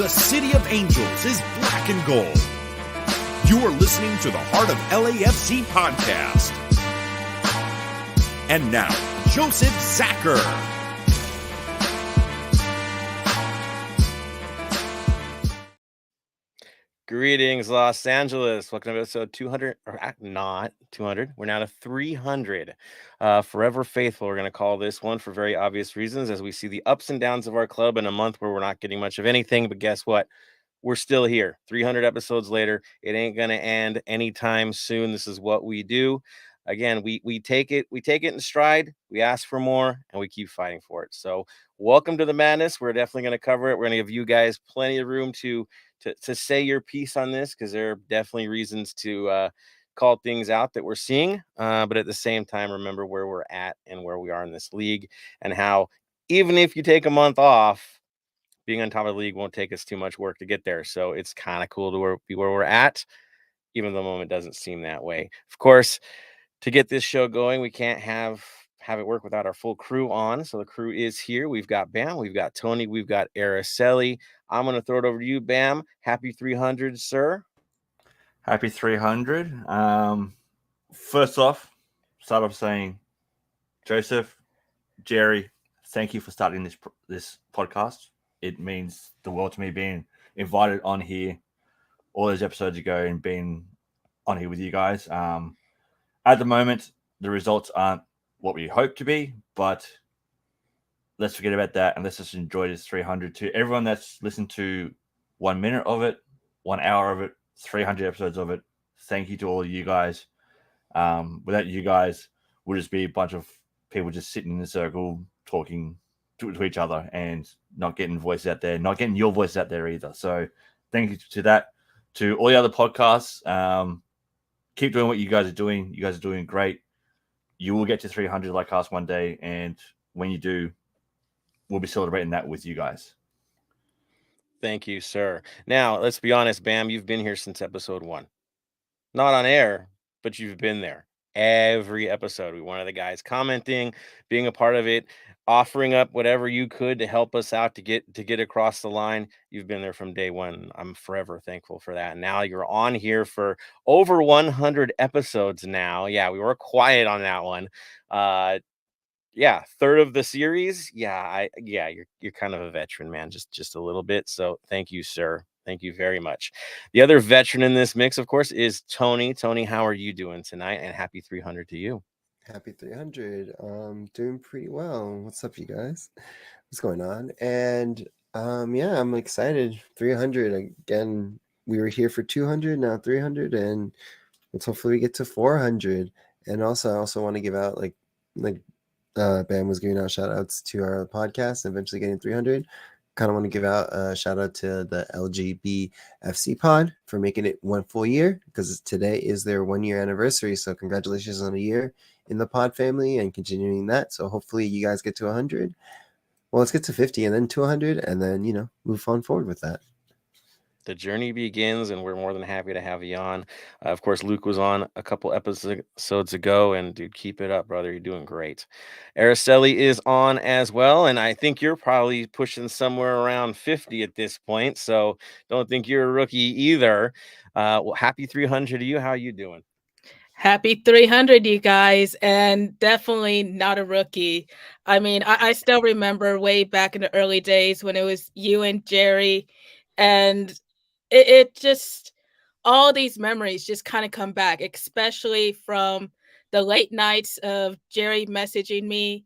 The City of Angels is black and gold. You are listening to the Heart of LAFC podcast. And now, Joseph Zacher. Greetings, Los Angeles. Welcome to episode 200, or not 200. We're now to 300. Forever Faithful, we're going to call this one for very obvious reasons, as we see the ups and downs of our club in a month where we're not getting much of anything. But guess what? We're still here. 300 episodes later. It ain't going to end anytime soon. This is what we do. Again, we take it in stride. We ask for more, and we keep fighting for it. So welcome to the madness. We're definitely going to cover it. We're going to give you guys plenty of room to say your piece on this, because there are definitely reasons to call things out that we're seeing. But at the same time, remember where we're at and where we are in this league, and how even if you take a month off, being on top of the league won't take us too much work to get there. So it's kind of cool to be where we're at, even though the moment doesn't seem that way. Of course, to get this show going, we can't have it work without our full crew on. So the crew is here. We've got Bam, we've got Tony, we've got Araceli. I'm going to throw it over to you, Bam. Happy 300, sir. Happy 300. First off, start off saying, Joseph, Jerry, thank you for starting this podcast. It means the world to me being invited on here all those episodes ago and being on here with you guys. At the moment, the results aren't what we hope to be, but let's forget about that and let's just enjoy this 300. To everyone that's listened to 1 minute of it, 1 hour of it, 300 episodes of it, thank you to all of you guys. Without you guys, we'll just be a bunch of people just sitting in a circle talking to each other and not getting voices out there, not getting your voice out there either. So thank you to that. To all the other podcasts, keep doing what you guys are doing. You guys are doing great. You will get to 300 like us one day, and when you do, we'll be celebrating that with you guys. Thank you, sir. Now, let's be honest, Bam, you've been here since episode 1. Not on air, but you've been there. Every episode, we one of the guys commenting, being a part of it, offering up whatever you could to help us out to get across the line. You've been there from day one. I'm forever thankful for that. And now you're on here for over 100 episodes now. Yeah, we were quiet on that one. Third of the series. You're kind of a veteran, man, just a little bit. So thank you, sir. Thank you very much. The other veteran in this mix, of course, is Tony. Tony, how are you doing tonight? And happy 300 to you. Happy 300. Doing pretty well. What's up, you guys? What's going on? And I'm excited. 300 again. We were here for 200, now 300, and let's hopefully get to 400. And also, I also want to give out like Bam was giving out shout outs to our podcast and eventually getting 300. Kind of want to give out a shout out to the LGBFC pod for making it 1 full year, because today is their 1 year anniversary. So congratulations on a year in the pod family and continuing that. So hopefully you guys get to 100. Well, let's get to 50 and then to 100 and then, move on forward with that. The journey begins, and we're more than happy to have you on. Of course, Luke was on a couple episodes ago, and dude, keep it up, brother. You're doing great. Araceli is on as well, and I think you're probably pushing somewhere around 50 at this point, so don't think you're a rookie either. Well, happy 300 to you. How are you doing? Happy 300, you guys, and definitely not a rookie. I mean, I still remember way back in the early days when it was you and Jerry, and it just, all these memories just kind of come back, especially from the late nights of Jerry messaging me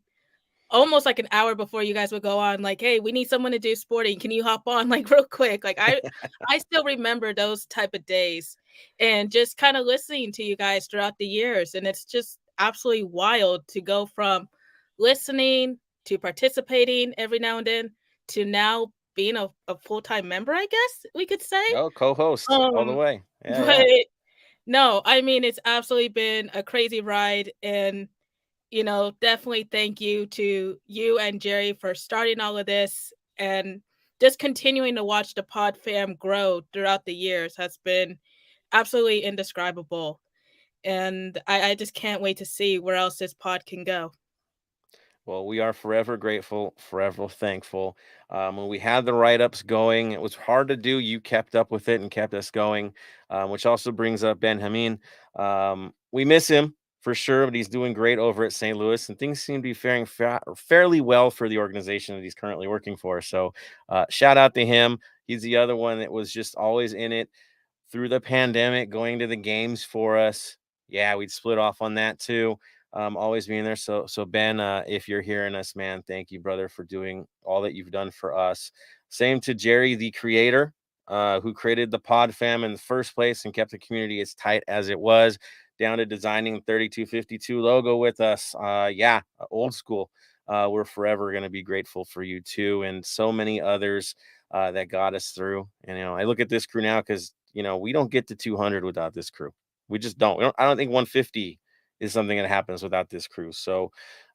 almost like an hour before you guys would go on, like, hey, we need someone to do sporting. Can you hop on like real quick? Like I still remember those type of days and just kind of listening to you guys throughout the years. And it's just absolutely wild to go from listening to participating every now and then to now being a full-time member, I guess we could say. Oh, co-host all the way. But no, I mean, it's absolutely been a crazy ride. And, definitely thank you to you and Jerry for starting all of this, and just continuing to watch the pod fam grow throughout the years has been absolutely indescribable. And I just can't wait to see where else this pod can go. Well, we are forever grateful, forever thankful. When we had the write-ups going, it was hard to do. You kept up with it and kept us going, which also brings up Ben Hameen. We miss him for sure, but he's doing great over at St. Louis, and things seem to be faring fairly well for the organization that he's currently working for. So shout out to him. He's the other one that was just always in it through the pandemic, going to the games for us. Yeah, we'd split off on that too. Always being there. So Ben, if you're hearing us, man, thank you, brother, for doing all that you've done for us. Same to Jerry, the creator, who created the Pod Fam in the first place and kept the community as tight as it was, down to designing the 3252 logo with us. Yeah, old school. We're forever going to be grateful for you too, and so many others that got us through. And I look at this crew now because we don't get to 200 without this crew. We just don't. I don't think 150 is something that happens without this crew. So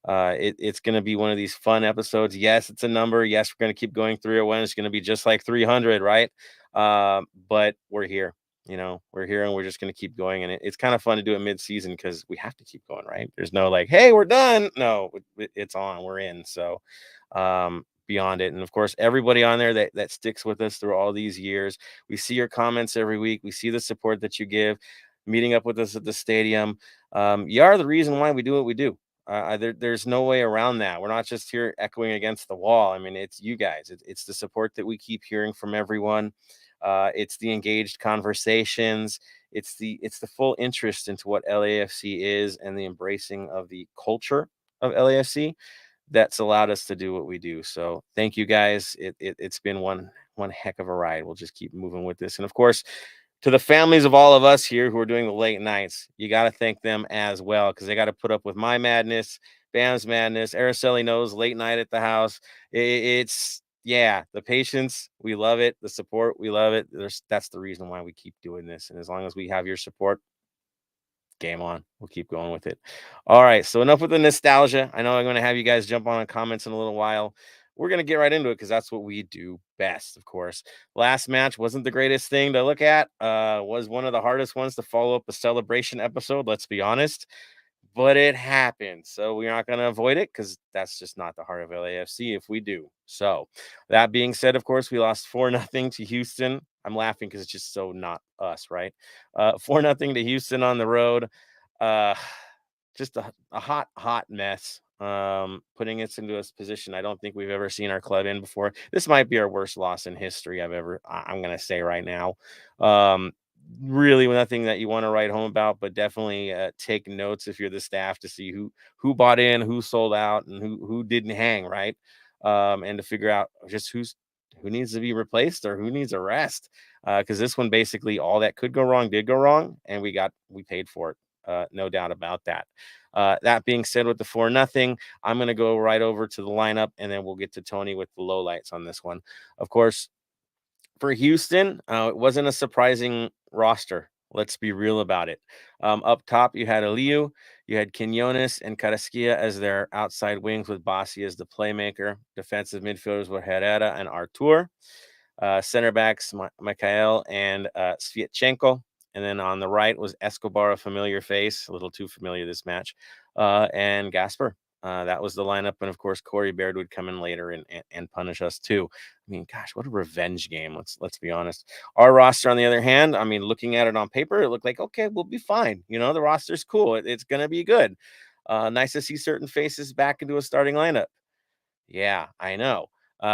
it's going to be one of these fun episodes. Yes, it's a number. Yes, we're going to keep going through it when it's going to be just like 300, right? But we're here. We're here and we're just going to keep going. And it's kind of fun to do it mid-season because we have to keep going, right? There's no like, hey, we're done. No, it's on. We're in. So beyond it. And of course, everybody on there that sticks with us through all these years. We see your comments every week. We see the support that you give, meeting up with us at the stadium. You are the reason why we do what we do. There's no way around that. We're not just here echoing against the wall. I mean, it's you guys. It's the support that we keep hearing from everyone. It's the engaged conversations. It's the full interest into what LAFC is and the embracing of the culture of LAFC that's allowed us to do what we do. So thank you guys. It's been one heck of a ride. We'll just keep moving with this. And of course, to the families of all of us here who are doing the late nights, you got to thank them as well, because they got to put up with my madness, Bam's madness. Araceli knows late night at the house. It's the patience, we love it. The support, we love it. That's the reason why we keep doing this. And as long as we have your support, game on. We'll keep going with it. All right. So enough with the nostalgia. I know I'm going to have you guys jump on comments in a little while. We're going to get right into it because that's what we do best, of course. Last match wasn't the greatest thing to look at. Was one of the hardest ones to follow up a celebration episode, let's be honest. But it happened. So we're not going to avoid it because that's just not the heart of LAFC if we do. So that being said, of course, we lost 4-0 to Houston. I'm laughing because it's just so not us, right? 4-0 to Houston on the road. Just a hot mess. Putting us into a position I don't think we've ever seen our club in before. This might be our worst loss in history I'm going to say right now. Really nothing that you want to write home about, but definitely take notes if you're the staff to see who bought in, who sold out, and who didn't hang, right? And to figure out just who needs to be replaced or who needs a rest, because this one basically all that could go wrong did go wrong, and we paid for it, no doubt about that. That being said, with the 4-0, I'm going to go right over to the lineup, and then we'll get to Tony with the lowlights on this one. Of course, for Houston, it wasn't a surprising roster. Let's be real about it. Up top, you had Aliu, you had Quinones and Carrasquilla as their outside wings, with Bassi as the playmaker. Defensive midfielders were Herrera and Artur. Center backs, Mikhail and Sviatchenko. And then on the right was Escobar, a familiar face, a little too familiar this match, and Gasper. That was the lineup. And of course, Corey Baird would come in later and punish us too. I mean, gosh, what a revenge game. Let's be honest. Our roster, on the other hand, I mean, looking at it on paper, it looked like, okay, we'll be fine. The roster's cool. It's going to be good. Nice to see certain faces back into a starting lineup. Yeah, I know.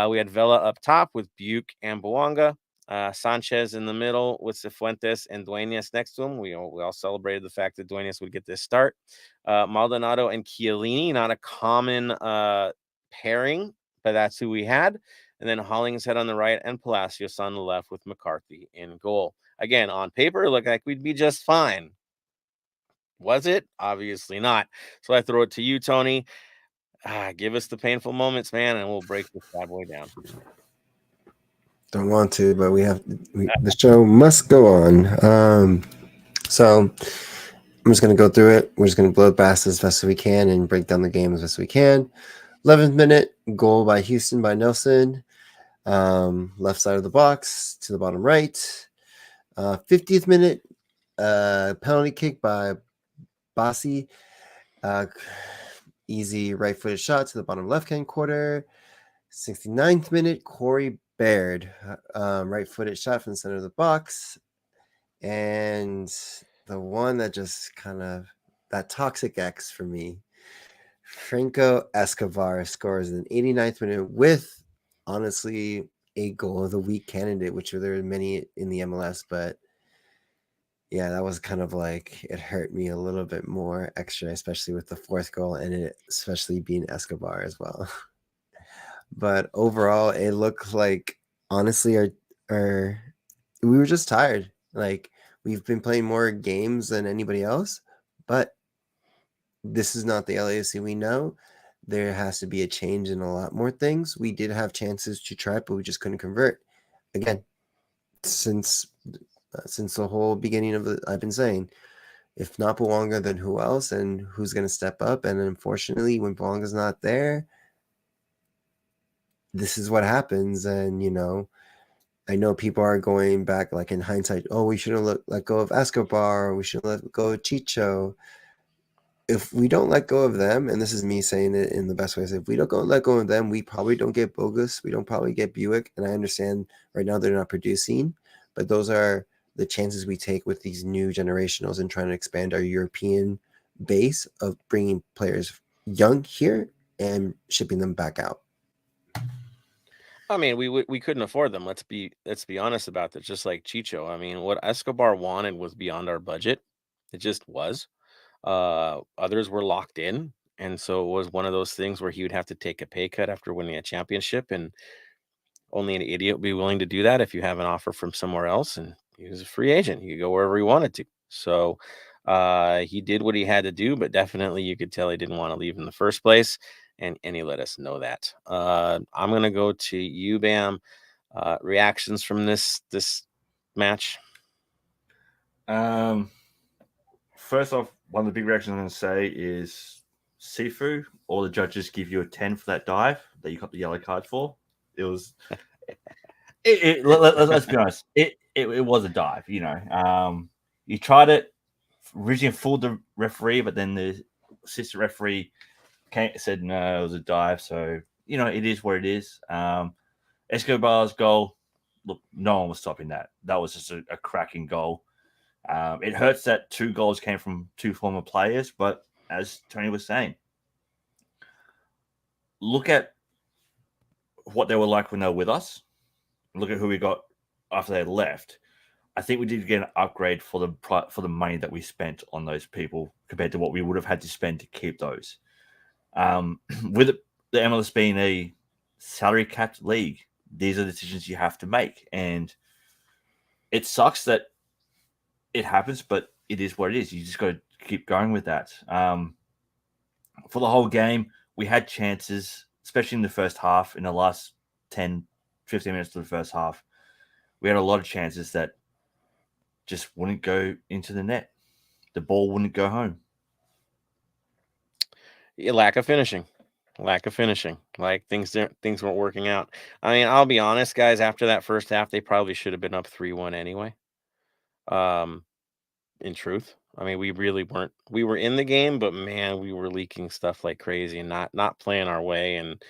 We had Vela up top with Buke and Bouanga. Sanchez in the middle with Cifuentes and Duenas next to him. We all celebrated the fact that Duenas would get this start. Maldonado and Chiellini, not a common pairing, but that's who we had. And then Hollingshead on the right and Palacios on the left with McCarthy in goal. Again, on paper, it looked like we'd be just fine. Was it? Obviously not. So I throw it to you, Tony. Give us the painful moments, man, and we'll break this bad boy down. Don't want to, but the show must go on. So I'm just going to go through it. We're just going to blow past as best as we can and break down the game as best as we can. 11th minute, goal by Houston by Nelson. Left side of the box to the bottom right. 50th minute, penalty kick by Bassi. easy right-footed shot to the bottom left-hand quarter. 69th minute, Corey Baird, right-footed shot from the center of the box. And the one that just kind of, that toxic X for me, Franco Escobar scores in the 89th minute with, honestly, a goal of the week candidate, which there are many in the MLS, but yeah, that was kind of like, it hurt me a little bit more extra, especially with the fourth goal and it especially being Escobar as well. But overall, it looked like, honestly, our we were just tired. Like, we've been playing more games than anybody else, but this is not the LAFC we know. There has to be a change in a lot more things. We did have chances to try, but we just couldn't convert. Again, since the whole beginning of the, I've been saying, if not Bouanga, then who else? And who's going to step up? And unfortunately, when Bouanga's not there, this is what happens. And, I know people are going back, like in hindsight, oh, we should have let go of Escobar, or we should let go of Chicho. If we don't let go of them, and this is me saying it in the best ways, if we don't let go of them, we probably don't get Bogus. We don't probably get Buick. And I understand right now they're not producing, but those are the chances we take with these new generationals and trying to expand our European base of bringing players young here and shipping them back out. I mean, we couldn't afford them. Let's be honest about that. Just like Chicho. I mean, what Escobar wanted was beyond our budget. It just was. Others were locked in, and so it was one of those things where he would have to take a pay cut after winning a championship, and only an idiot would be willing to do that if you have an offer from somewhere else. And he was a free agent; he could go wherever he wanted to. So he did what he had to do, but definitely you could tell he didn't want to leave in the first place, and he let us know that. I'm gonna go to you, Bam. Reactions from this match. First off, one of the big reactions I'm going to say is Sifu. All the judges give you a 10 for that dive that you got the yellow card for. It was. Let's be honest. It was a dive. You tried it. Originally fooled the referee, but then the assistant referee said no, it was a dive. So it is what it is. Escobar's goal. Look, no one was stopping that. That was just a cracking goal. It hurts that 2 goals came from 2 former players, but as Tony was saying, look at what they were like when they were with us. Look at who we got after they left. I think we did get an upgrade for the money that we spent on those people compared to what we would have had to spend to keep those. With the MLS being a salary capped league, these are decisions you have to make, and it sucks that it happens, but it is what it is. You just got to keep going with that. For the whole game, we had chances, especially in the first half, in the last 10, 15 minutes of the first half. We had a lot of chances that just wouldn't go into the net. The ball wouldn't go home. Lack of finishing. Like things weren't working out. I mean, I'll be honest, guys. After that first half, they probably should have been up 3-1 anyway. In truth, I mean, we really weren't. We were in the game, but man, we were leaking stuff like crazy and not playing our way. And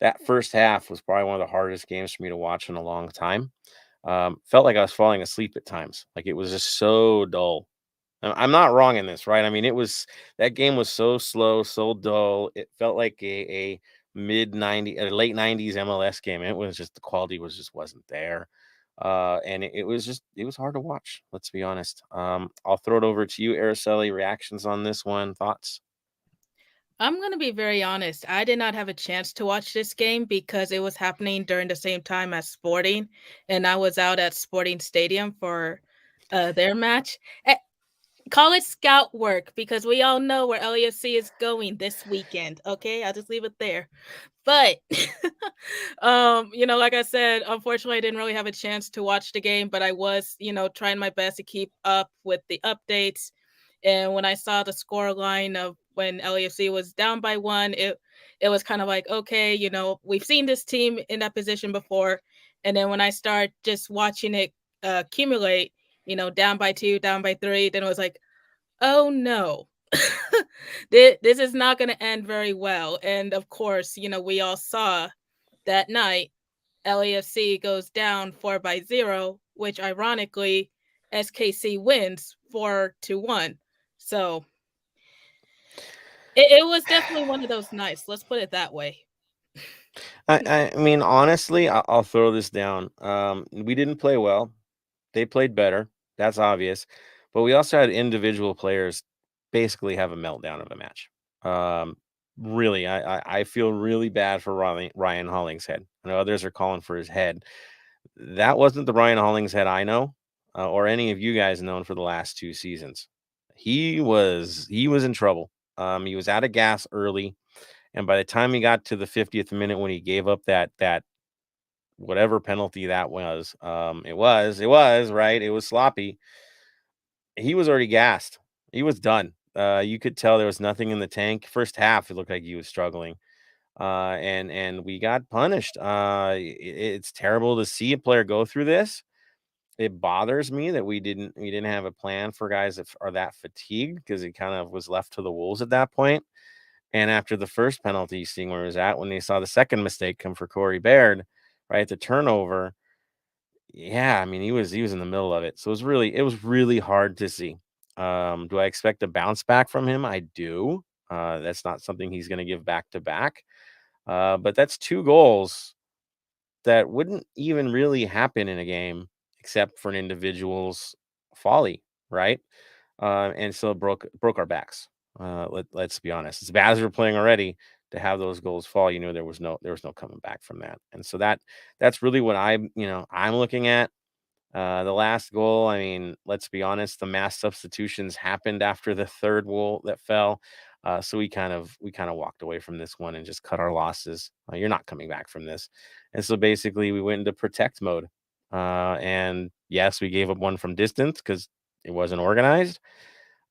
that first half was probably one of the hardest games for me to watch in a long time. Felt like I was falling asleep at times. Like it was just so dull. I'm not wrong in this, right? I mean, that game was so slow, so dull. It felt like a late 90s MLS game. It was just, the quality wasn't there. And it was hard to watch. Let's be honest. I'll throw it over to you, Araceli. Reactions on this one, thoughts? I'm going to be very honest. I did not have a chance to watch this game because it was happening during the same time as Sporting, and I was out at Sporting Stadium for their match. Call it scout work because we all know where LAFC is going this weekend. Okay, I'll just leave it there. But like I said, unfortunately, I didn't really have a chance to watch the game, but I was, trying my best to keep up with the updates. And when I saw the score line of when LAFC was down by 1, it was kind of like, okay, we've seen this team in that position before. And then when I start just watching it accumulate, down by 2, down by 3, then it was like, oh no. this is not going to end very well. And of course, we all saw that night LAFC goes down 4-0, which ironically SKC wins 4-1. So it was definitely one of those nights. Let's put it that way. I mean, honestly, I'll throw this down. We didn't play well. They played better. That's obvious. But we also had individual players basically have a meltdown of a match. Really, I feel really bad for Ryan Hollingshead. I know others are calling for his head. That wasn't the Ryan Hollingshead I know, or any of you guys known for the last 2 seasons. He was in trouble. He was out of gas early, and by the time he got to the 50th minute when he gave up that whatever penalty that was, it was right. It was sloppy. He was already gassed. He was done. You could tell there was nothing in the tank. First half, it looked like he was struggling, and we got punished. It's terrible to see a player go through this. It bothers me that we didn't have a plan for guys that are that fatigued, because it kind of was left to the wolves at that point. And after the first penalty, seeing where he was at when they saw the second mistake come for Corey Baird, right, the turnover. Yeah, I mean, he was in the middle of it. So it was really hard to see. Do I expect a bounce back from him? I do. That's not something he's going to give back to back. But that's 2 goals that wouldn't even really happen in a game except for an individual's folly, right? And so it broke our backs. Let's be honest. As bad as we're playing already, to have those goals fall, there was no coming back from that. And so that's really what I'm looking at. The last goal, I mean, let's be honest, the mass substitutions happened after the third goal that fell. So we kind of walked away from this one and just cut our losses. You're not coming back from this. And so basically we went into protect mode. And yes, we gave up one from distance because it wasn't organized.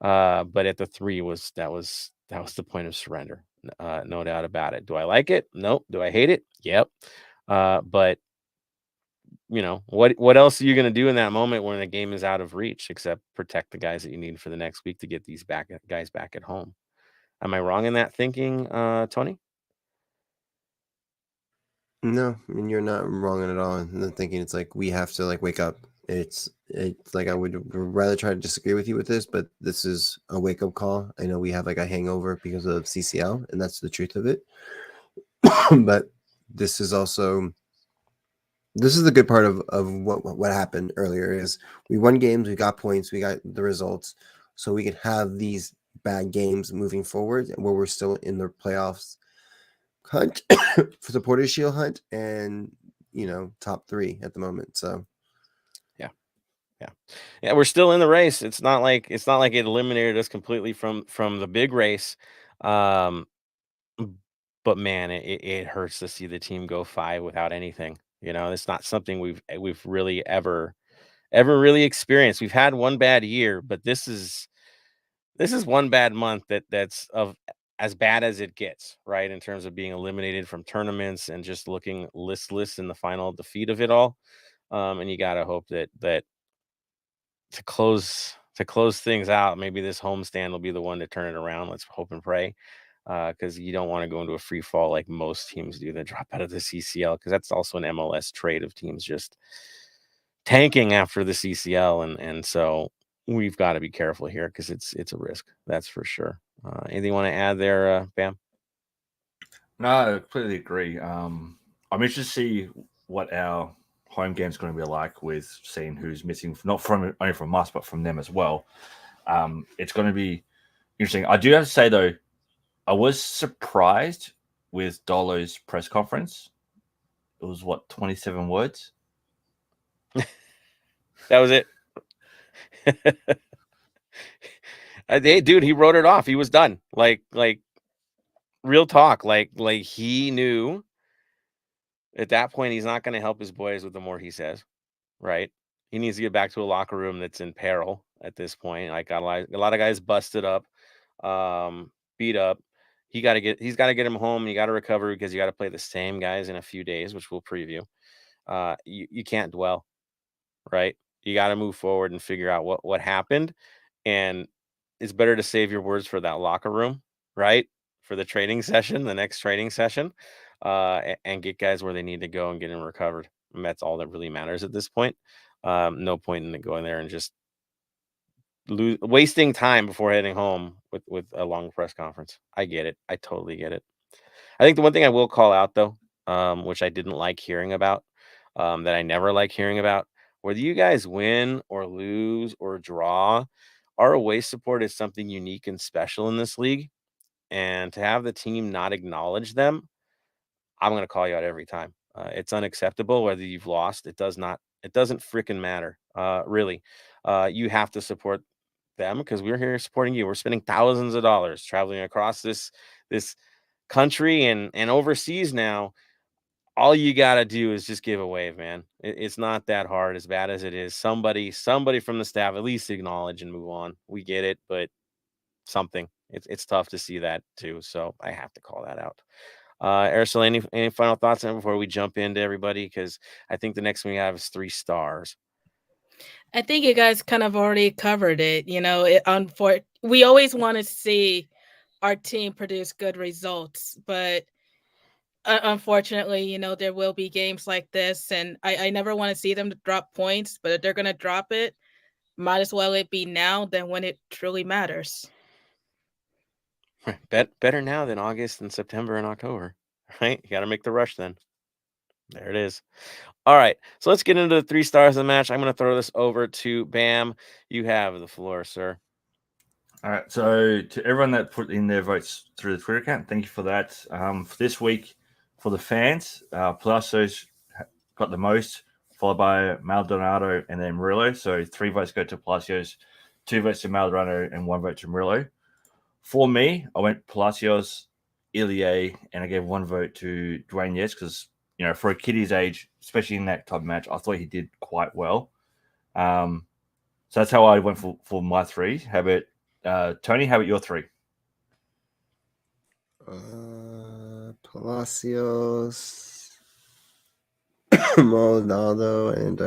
But at the 3 that was the point of surrender. No doubt about it. Do I like it? Nope. Do I hate it? Yep. But what else are you going to do in that moment when the game is out of reach except protect the guys that you need for the next week to get these guys back at home? Am I wrong in that thinking, Tony? No, I mean, you're not wrong at all. And then thinking it's like we have to wake up. It's like I would rather try to disagree with you with this, but this is a wake up call. I know we have a hangover because of CCL, and that's the truth of it. But this is the good part of what happened earlier is we won games, we got points, we got the results, so we can have these bad games moving forward, where we're still in the playoffs hunt for the Porter Shield hunt, and top 3 at the moment. So yeah, we're still in the race. It's not like it eliminated us completely from the big race. But man, it hurts to see the team go 5 without anything. It's not something we've really ever really experienced. We've had one bad year, but this is one bad month that's of as bad as it gets, right? In terms of being eliminated from tournaments and just looking listless in the final defeat of it all. And you got to hope that to close things out, maybe this homestand will be the one to turn it around. Let's hope and pray, because you don't want to go into a free fall like most teams do that drop out of the CCL, because that's also an MLS trait of teams just tanking after the CCL, and so we've got to be careful here because it's a risk, that's for sure. Anything you want to add there, Bam? No, I completely agree. I'm interested to see what our home game is going to be like, with seeing who's missing, not only from us, but from them as well. It's going to be interesting. I do have to say, though, I was surprised with Dolo's press conference. It was, 27 words? That was it. Hey, dude, he wrote it off. He was done. Like real talk. Like he knew at that point he's not going to help his boys with the more he says, right? He needs to get back to a locker room that's in peril at this point. Like a lot of guys busted up, beat up. He's got to get him home. You got to recover, because you got to play the same guys in a few days, which we'll preview. You can't dwell, right? You got to move forward and figure out what happened. And it's better to save your words for that locker room, right? For the training session, the next training session, and get guys where they need to go and get them recovered. And that's all that really matters at this point. No point in going there and just wasting time before heading home with a long press conference. I get it. I totally get it. I think the one thing I will call out though, which I didn't like hearing about, that I never like hearing about, whether you guys win or lose or draw, our away support is something unique and special in this league. And to have the team not acknowledge them, I'm going to call you out every time. It's unacceptable whether you've lost. It doesn't freaking matter. Really. You have to support them because we're here supporting you. We're spending thousands of dollars traveling across this country and overseas now. All you got to do is just give a wave, man. It's not that hard, as bad as it is. Somebody from the staff at least acknowledge and move on. We get it, but something. It's tough to see that too. So I have to call that out. Ursula, any final thoughts on before we jump into everybody? Because I think the next one we have is 3 stars. I think you guys kind of already covered it. You know, we always want to see our team produce good results, but unfortunately, you know, there will be games like this, and I never want to see them to drop points, but if they're going to drop it, might as well it be now than when it truly matters. Better now than August and September and October, right? You got to make the rush then. There it is. All right, so let's get into the 3 stars of the match. I'm going to throw this over to Bam. You have the floor, sir. All right, so to everyone that put in their votes through the Twitter account, thank you for that. For this week, for the fans, Palacios got the most, followed by Maldonado and then Murillo. So 3 votes go to Palacios, 2 votes to Maldonado, and 1 vote to Murillo. For me, I went Palacios, Ilie, and I gave 1 vote to Dwayne Yes because, you know, for a kid his age, especially in that type of match, I thought he did quite well. So that's how I went for my 3. How about Tony? How about your 3? Palacios, Maldonado, and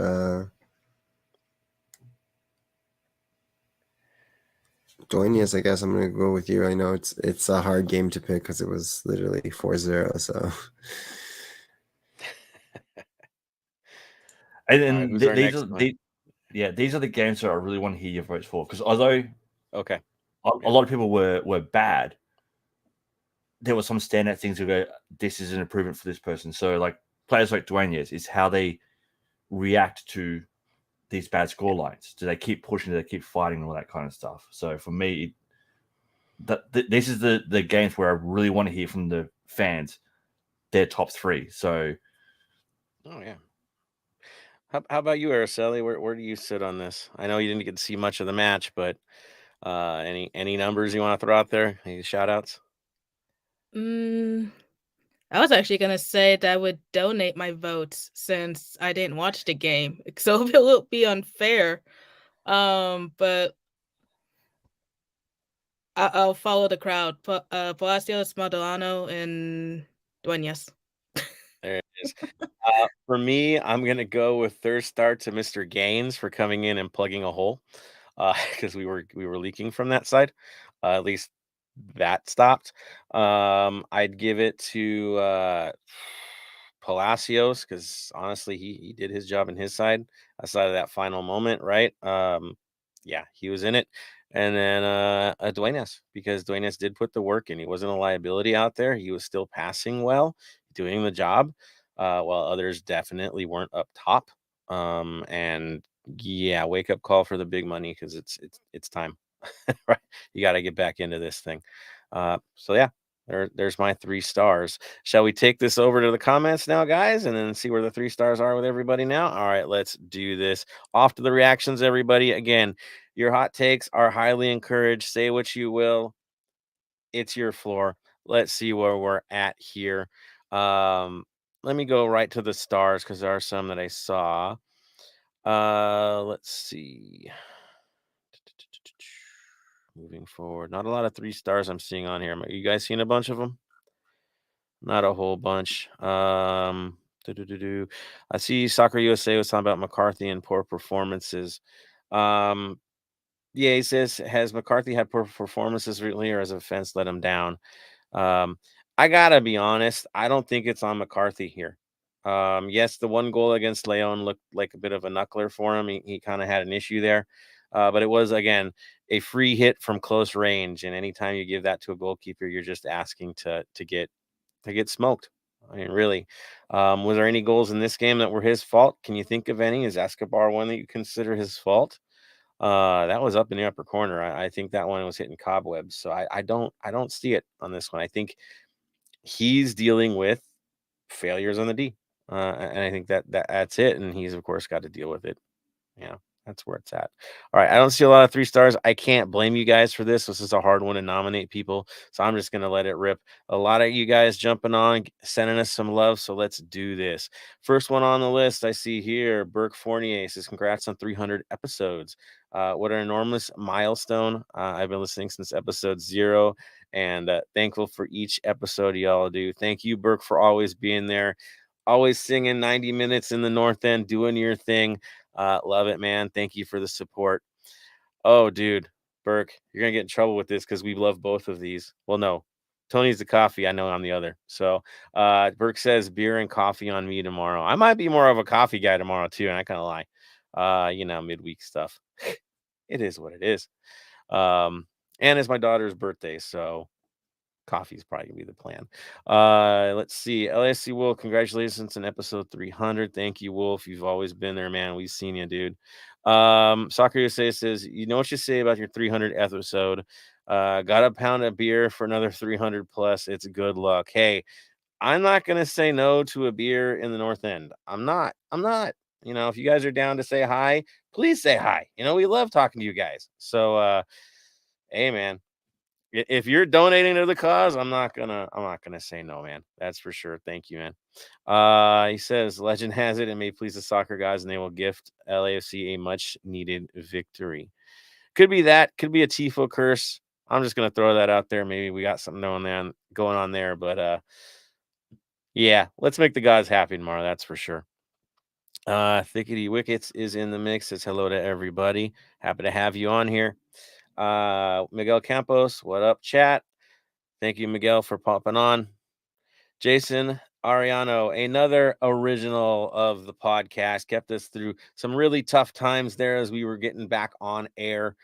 Duenas. I guess I'm gonna go with you. I know it's a hard game to pick because it was literally 4-0. So. And these are the games that I really want to hear your votes for, because although a lot of people were bad, there were some standout things to go, this is an improvement for this person. So like players like Dwayne is how they react to these bad score lines. Do they keep pushing? Do they keep fighting? And all that kind of stuff. So for me, this is the games where I really want to hear from the fans their top 3. So, oh yeah. How about you, Araceli? Where do you sit on this? I know you didn't get to see much of the match, but any numbers you want to throw out there? Any shout outs? I was actually going to say that I would donate my votes since I didn't watch the game. So it will be unfair. But I'll follow the crowd. Palacios, Maldonado, and Duenas. There it is. For me, I'm going to go with 3rd star to Mr. Gaines for coming in and plugging a hole because we were leaking from that side. At least that stopped. I'd give it to Palacios because honestly, he did his job in his side aside of that final moment, right? Yeah, he was in it. And then Duenas, because Duenas did put the work in. He wasn't a liability out there. He was still passing well, doing the job, while others definitely weren't up top. And yeah, wake up call for the big money because it's time. Right, you got to get back into this thing. So yeah, there's my 3 stars. Shall we take this over to the comments now, guys, and then see where the 3 stars are with everybody now? All right, let's do this. Off to the reactions, everybody. Again, your hot takes are highly encouraged. Say what you will. It's your floor. Let's see where we're at here. Let me go right to the stars because there are some that I saw. Let's see. Moving forward, not a lot of 3 stars I'm seeing on here. Are you guys seeing a bunch of them? Not a whole bunch. I see Soccer USA was talking about McCarthy and poor performances. Yeah, he says, has McCarthy had poor performances recently, or has offense let him down? Um, I gotta be honest. I don't think it's on McCarthy here. Yes, the one goal against Leon looked like a bit of a knuckler for him. He kind of had an issue there, but it was again a free hit from close range. And anytime you give that to a goalkeeper, you're just asking to get smoked. I mean, really. Was there any goals in this game that were his fault? Can you think of any? Is Escobar one that you consider his fault? That was up in the upper corner. I think that one was hitting cobwebs. So I don't see it on this one. I think he's dealing with failures on the D. And I think that's it. And he's of course got to deal with it. Yeah, that's where it's at. All right. I don't see a lot of 3 stars. I can't blame you guys for this. This is a hard one to nominate people. So I'm just going to let it rip. A lot of you guys jumping on, sending us some love. So let's do this. First one on the list I see here, Burke Fournier says, congrats on 300 episodes. What an enormous milestone. I've been listening since episode 0 and thankful for each episode y'all do. Thank you, Burke, for always being there. Always singing 90 minutes in the North End, doing your thing. Love it, man. Thank you for the support. Oh, dude, Burke, you're gonna get in trouble with this because we love both of these. Well, no, Tony's the coffee. I know I'm the other. So, Burke says beer and coffee on me tomorrow. I might be more of a coffee guy tomorrow too, and I kind of lie. Midweek stuff. It is what it is. And it's my daughter's birthday, so coffee's probably gonna be the plan. Let's see. LSC Wolf, congratulations on episode 300. Thank you, Wolf. You've always been there, man. We've seen you, dude. Soccer USA says, you know what you say about your 300 episode. Got a pound of beer for another 300 plus. It's good luck. Hey, I'm not gonna say no to a beer in the North End. I'm not. If you guys are down to say hi, please say hi. We love talking to you guys. So hey man, if you're donating to the cause, I'm not gonna say no, man. That's for sure. Thank you, man. He says, legend has it may please the soccer guys, and they will gift LAFC a much needed victory. Could be that, could be a Tifo curse. I'm just gonna throw that out there. Maybe we got something going on there, but yeah, let's make the guys happy tomorrow. That's for sure. Thickety Wickets is in the mix. Says hello to everybody. Happy to have you on here. Miguel Campos, what up, chat? Thank you, Miguel, for popping on. Jason Ariano, another original of the podcast, kept us through some really tough times there as we were getting back on air.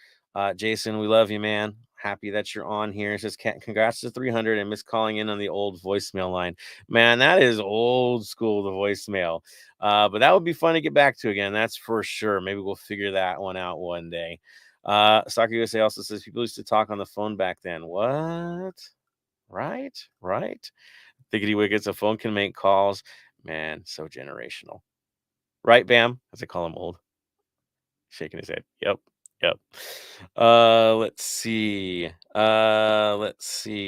Jason, we love you, man. Happy that you're on here. It says, congrats to 300 and miss calling in on the old voicemail line. Man, that is old school, the voicemail. But that would be fun to get back to again. That's for sure. Maybe we'll figure that one out one day. Soccer USA also says people used to talk on the phone back then. What? Right. Thickety Wickets, a phone can make calls. Man, so generational. Right, Bam? As I call him old. Shaking his head. Yep. Let's see.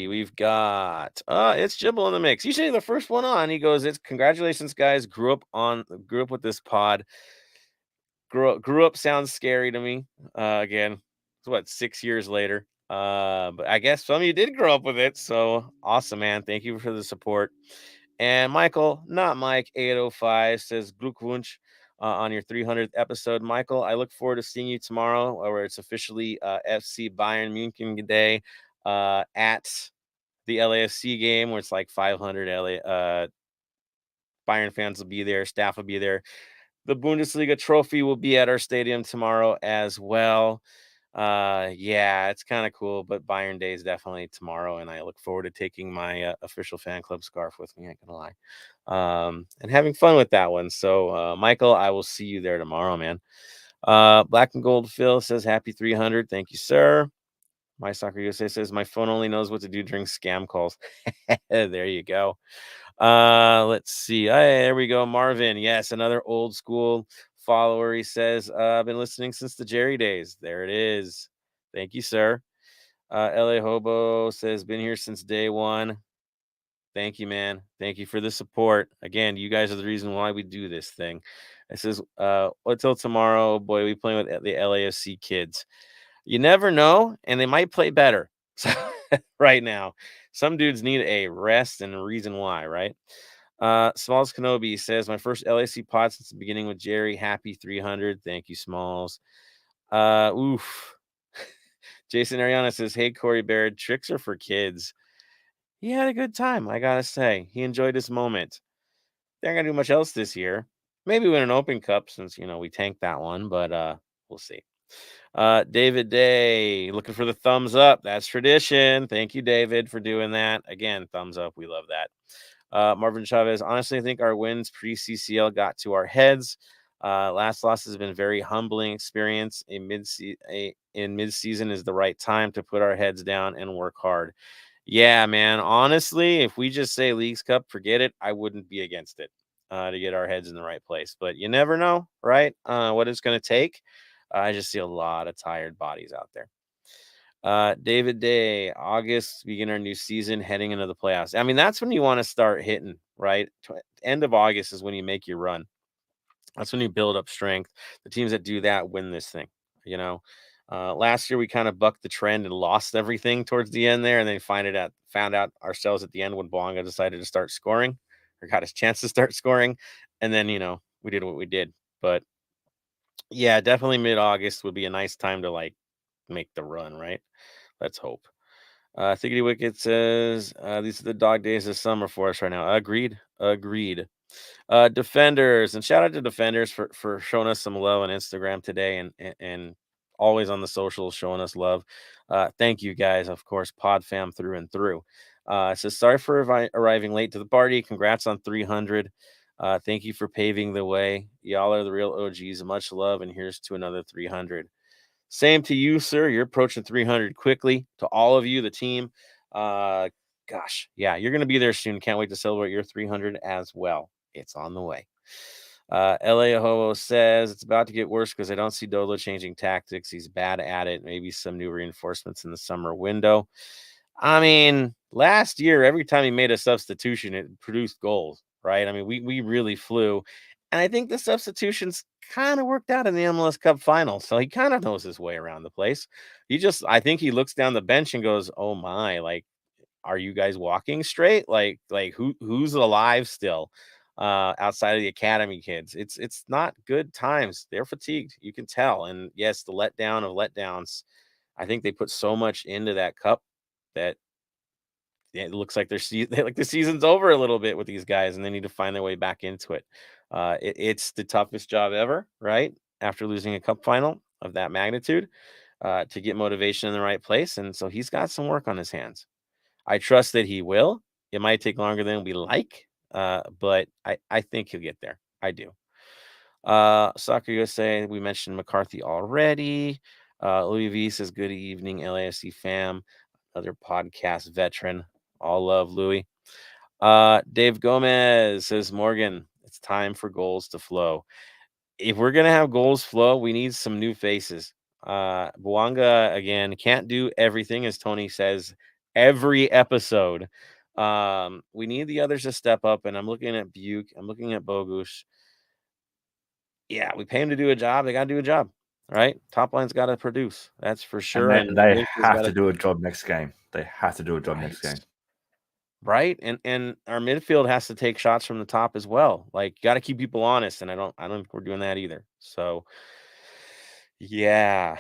We've got it's Jibble in the mix. Usually the first one on. He goes, it's congratulations, guys. Grew up with this pod. Grew up sounds scary to me. Again, it's what, 6 years later. But I guess some of you did grow up with it. So awesome, man. Thank you for the support. And Michael, not Mike, 805 says Glückwunsch on your 300th episode. Michael, I look forward to seeing you tomorrow, where it's officially FC Bayern Munich Day at the LAFC game, where it's like 500 Bayern fans will be there, staff will be there. The Bundesliga trophy will be at our stadium tomorrow as well. Yeah, it's kind of cool, but Bayern Day is definitely tomorrow, and I look forward to taking my official fan club scarf with me. I ain't gonna lie, and having fun with that one. So, Michael, I will see you there tomorrow, man. Black and Gold Phil says happy 300. Thank you, sir. My Soccer USA says my phone only knows what to do during scam calls. There you go. Let's see. There we go. Marvin. Yes, another old school follower. He says, I've been listening since the Jerry days. There it is. Thank you, sir. LA Hobo says, been here since day one. Thank you, man. Thank you for the support. Again, you guys are the reason why we do this thing. It says, until tomorrow, boy, we playing with the LAFC kids. You never know, and they might play better. Right now, some dudes need a rest and a reason why, right? Smalls Kenobi says, my first LAC pod since the beginning with Jerry. Happy 300. Thank you, Smalls. Oof. Jason Ariana says, "Hey, Corey Baird, tricks are for kids." He had a good time, I gotta say. He enjoyed his moment. They're not gonna do much else this year. Maybe win an Open Cup since we tanked that one, but we'll see. David Day looking for the thumbs up. That's tradition. Thank you, David, for doing that. Again, thumbs up. We love that. Marvin Chavez, honestly, I think our wins pre-CCL got to our heads. Last loss has been a very humbling experience. In mid-season is the right time to put our heads down and work hard. Yeah, man. Honestly, if we just say Leagues Cup, forget it. I wouldn't be against it to get our heads in the right place. But you never know, right? What it's going to take. I just see a lot of tired bodies out there. David Day, August, begin our new season, heading into the playoffs. I mean, that's when you want to start hitting, right? End of August is when you make your run. That's when you build up strength. The teams that do that win this thing, Last year we kind of bucked the trend and lost everything towards the end there, and then found out ourselves at the end when Boanga decided to start scoring or got his chance to start scoring, and then we did what we did. But yeah, definitely mid-August would be a nice time to make the run, right? Let's hope. Thickety Wicket says these are the dog days of summer for us right now. Agreed. Defenders, and shout out to Defenders for showing us some love on Instagram today and always on the socials showing us love. Thank you guys, of course, Pod Fam through and through. It says sorry for arriving late to the party. Congrats on 300. Thank you for paving the way. Y'all are the real OGs. Much love, and here's to another 300. Same to you, sir. You're approaching 300 quickly. To all of you, the team. Gosh, yeah, you're going to be there soon. Can't wait to celebrate your 300 as well. It's on the way. LA Hobo says it's about to get worse because I don't see Dolo changing tactics. He's bad at it. Maybe some new reinforcements in the summer window. I mean, last year, every time he made a substitution, it produced goals, right? I mean, we really flew. And I think the substitutions kind of worked out in the MLS Cup final. So he kind of knows his way around the place. I think he looks down the bench and goes, oh my, are you guys walking straight? Who's alive still? Outside of the academy kids, it's not good times. They're fatigued, you can tell. And yes, the letdown of letdowns, I think they put so much into that cup that it looks like the season's over a little bit with these guys, and they need to find their way back into it. It's the toughest job ever, right? After losing a cup final of that magnitude, to get motivation in the right place. And so he's got some work on his hands. I trust that he will. It might take longer than we like, but I think he'll get there. I do. Soccer USA, we mentioned McCarthy already. Louis V says, good evening, LAFC fam. Another podcast veteran. All love, Louis. Dave Gomez says, Morgan, it's time for goals to flow. If we're going to have goals flow, we need some new faces. Boanga, again, can't do everything, as Tony says every episode. We need the others to step up, and I'm looking at Buke. I'm looking at Bogusz. Yeah, we pay him to do a job. They got to do a job, right? Top line's got to produce. That's for sure. And they have to do a job next game. They have to do a job next game. Right. And our midfield has to take shots from the top as well. You got to keep people honest. And I don't think we're doing that either. So yeah,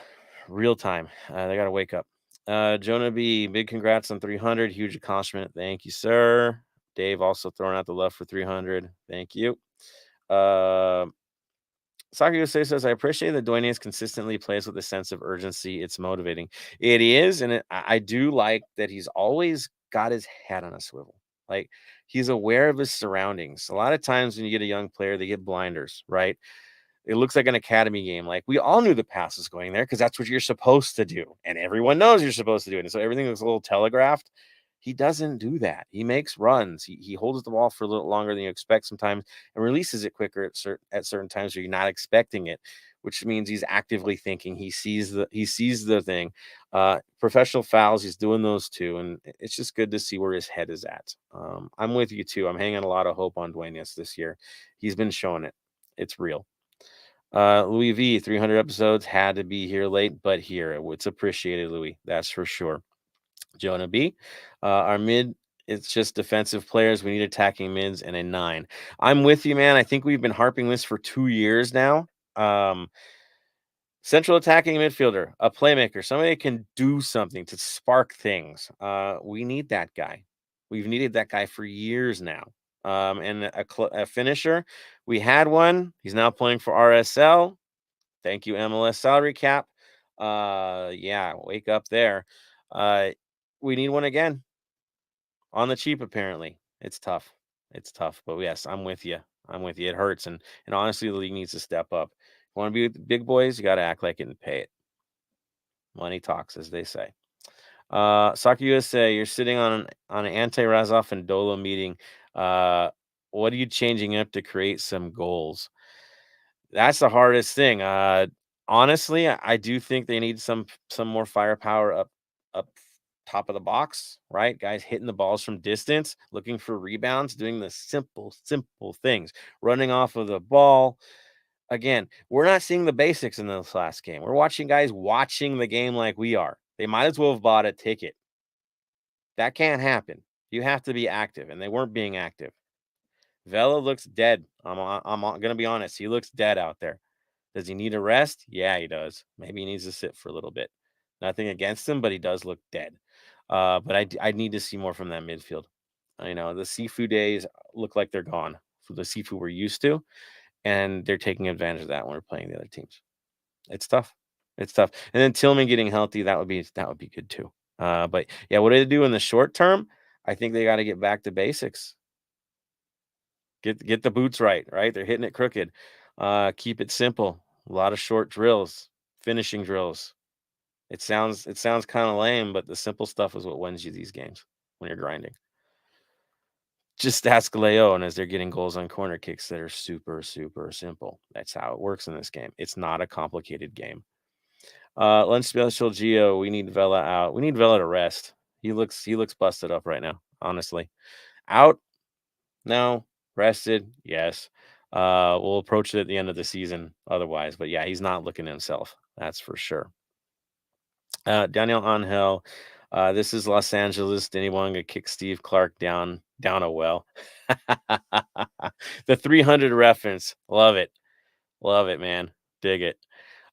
real time. They got to wake up. Jonah B, big congrats on 300. Huge accomplishment. Thank you, sir. Dave also throwing out the love for 300. Thank you. Soccer USA says, I appreciate that Duenas consistently plays with a sense of urgency. It's motivating. It is. And I do like that he's always got his head on a swivel. He's aware of his surroundings. A lot of times when you get a young player, they get blinders, right? It looks like an academy game. We all knew the pass was going there because that's what you're supposed to do. And everyone knows you're supposed to do it. And so everything looks a little telegraphed. He doesn't do that. He makes runs. He holds the ball for a little longer than you expect sometimes and releases it quicker at certain times where you're not expecting it, which means he's actively thinking. He sees the thing. Professional fouls, he's doing those too. And it's just good to see where his head is at. I'm with you too. I'm hanging a lot of hope on Duenas this year. He's been showing it. It's real. Louis V, 300 episodes, had to be here late, but here. It's appreciated, Louis. That's for sure. Jonah B, our mid, it's just defensive players. We need attacking mids and a 9. I'm with you, man. I think we've been harping this for 2 years now. Central attacking midfielder, a playmaker, somebody that can do something to spark things. We need that guy. We've needed that guy for years now. And a finisher, we had one. He's now playing for RSL. Thank you, MLS salary cap. Yeah, wake up there. We need one again on the cheap. Apparently, it's tough. It's tough, but yes, I'm with you. I'm with you. It hurts, and honestly, the league needs to step up. You want to be with the big boys, you got to act like it and pay it. Money talks, as they say. Soccer USA, you're sitting on an anti-Razov and Dolo meeting. What are you changing up to create some goals? That's the hardest thing. Honestly, I do think they need some more firepower up top of the box, right? Guys hitting the balls from distance, looking for rebounds, doing the simple things, running off of the ball. Again, we're not seeing the basics in this last game. We're watching guys watching the game like we are. They might as well have bought a ticket. That can't happen. You have to be active, and they weren't being active. Vela looks dead. I'm going to be honest. He looks dead out there. Does he need a rest? Yeah, he does. Maybe he needs to sit for a little bit. Nothing against him, but he does look dead. But I need to see more from that midfield. I know the Sifu days look like they're gone. For the Sifu we're used to, and they're taking advantage of that when we're playing the other teams. It's tough. It's tough. And then Tillman getting healthy, that would be good too. But yeah, what do they do in the short term? I think they got to get back to basics. Get the boots right? They're hitting it crooked. Keep it simple. A lot of short drills, finishing drills. It sounds kind of lame, but the simple stuff is what wins you these games when you're grinding. Just ask Leon as they're getting goals on corner kicks that are super simple. That's how it works in this game. It's not a complicated game. Lunch special Geo, we need Vela out. We need Vela to rest. He looks busted up right now, honestly. Out? No. Rested? Yes. We'll approach it at the end of the season otherwise. But yeah, he's not looking at himself. That's for sure. Daniel Angel, this is Los Angeles. Did anyone to kick Steve Clark down a well? The 300 reference. Love it, man. Dig it.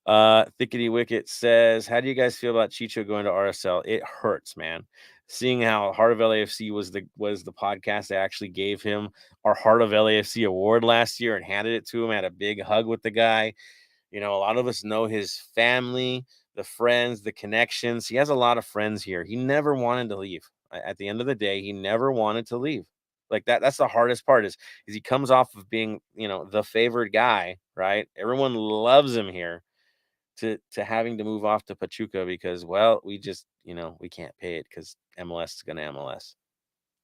Thickety Wicket says, how do you guys feel about Chicho going to RSL? It hurts, man. Seeing how Heart of LAFC was the podcast that actually gave him our Heart of LAFC award last year and handed it to him, had a big hug with the guy. A lot of us know his family, the friends, the connections. He has a lot of friends here. He never wanted to leave. At the end of the day, he never wanted to leave. Like that's the hardest part is he comes off of being, the favored guy, right? Everyone loves him here. To having to move off to Pachuca because, well, we just, we can't pay it because MLS is going to MLS.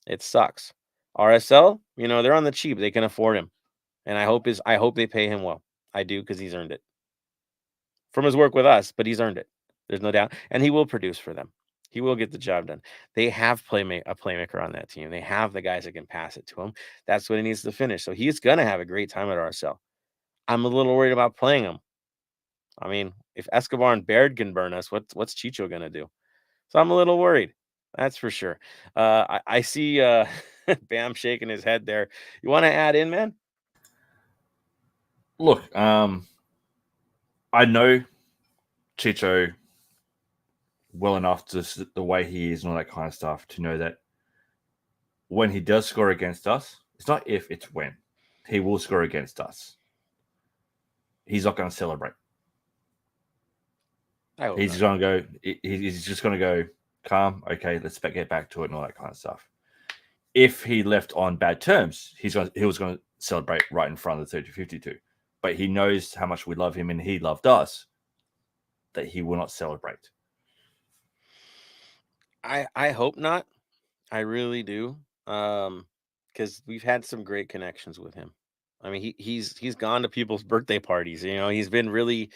It sucks. RSL, they're on the cheap. They can afford him. And I hope they pay him well. I do, because he's earned it. From his work with us, but he's earned it. There's no doubt. And he will produce for them. He will get the job done. They have a playmaker on that team. They have the guys that can pass it to him. That's what he needs to finish. So he's going to have a great time at RSL. I'm a little worried about playing him. I mean, if Escobar and Baird can burn us, what's Chicho going to do? So I'm a little worried. That's for sure. I see Bam shaking his head there. You want to add in, man? Look, I know Chicho well enough to the way he is and all that kind of stuff to know that when he does score against us, it's not if, it's when. He will score against us. He's not going to celebrate. He's going to go. He's just going to go calm. Okay, let's get back to it and all that kind of stuff. If he left on bad terms, he was going to celebrate right in front of the 30-52. But he knows how much we love him and he loved us. That he will not celebrate. I hope not. I really do. Because we've had some great connections with him. I mean, he's gone to people's birthday parties. He's been really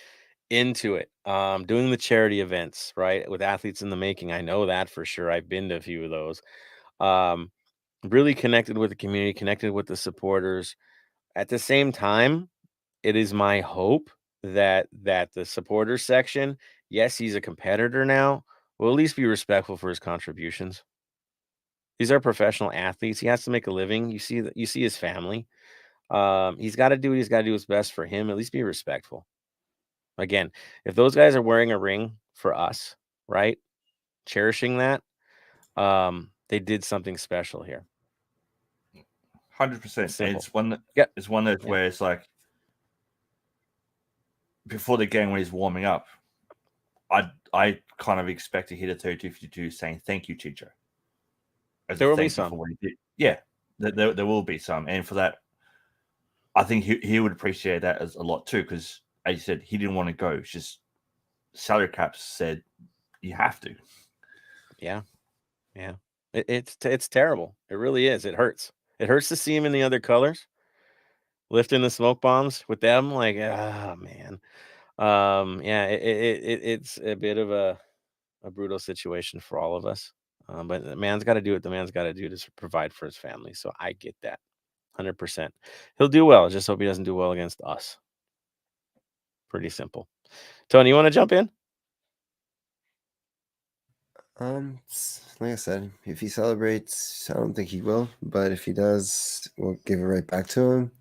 into it. Doing the charity events, right, with Athletes in the Making. I know that for sure. I've been to a few of those. Really connected with the community, connected with the supporters. At the same time, it is my hope that the supporters section, yes, he's a competitor now, will at least be respectful for his contributions. These are professional athletes. He has to make a living. You see his family. He's got to do what he's got to do what's best for him. At least be respectful. Again, if those guys are wearing a ring for us, right, cherishing that, they did something special here. 100%. And Simple. it's one Yep. it's one of those Yeah. where it's like before the game when he's warming up, I kind of expect to hit a 32-52 saying thank you, Chicho. There will be some. For what he did. Yeah, there will be some, and for that, I think he would appreciate that as a lot too. Because as you said, he didn't want to go. It's just salary caps said you have to. Yeah. It's terrible. It really is. It hurts. It hurts to see him in the other colors, lifting the smoke bombs with them. Like, man. Yeah, it's a bit of a brutal situation for all of us. But the man's got to do what the man's got to do to provide for his family. So I get that 100%. He'll do well. Just hope he doesn't do well against us. Pretty simple. Tony, you want to jump in? Like I said, if he celebrates, I don't think he will, but if he does, we'll give it right back to him.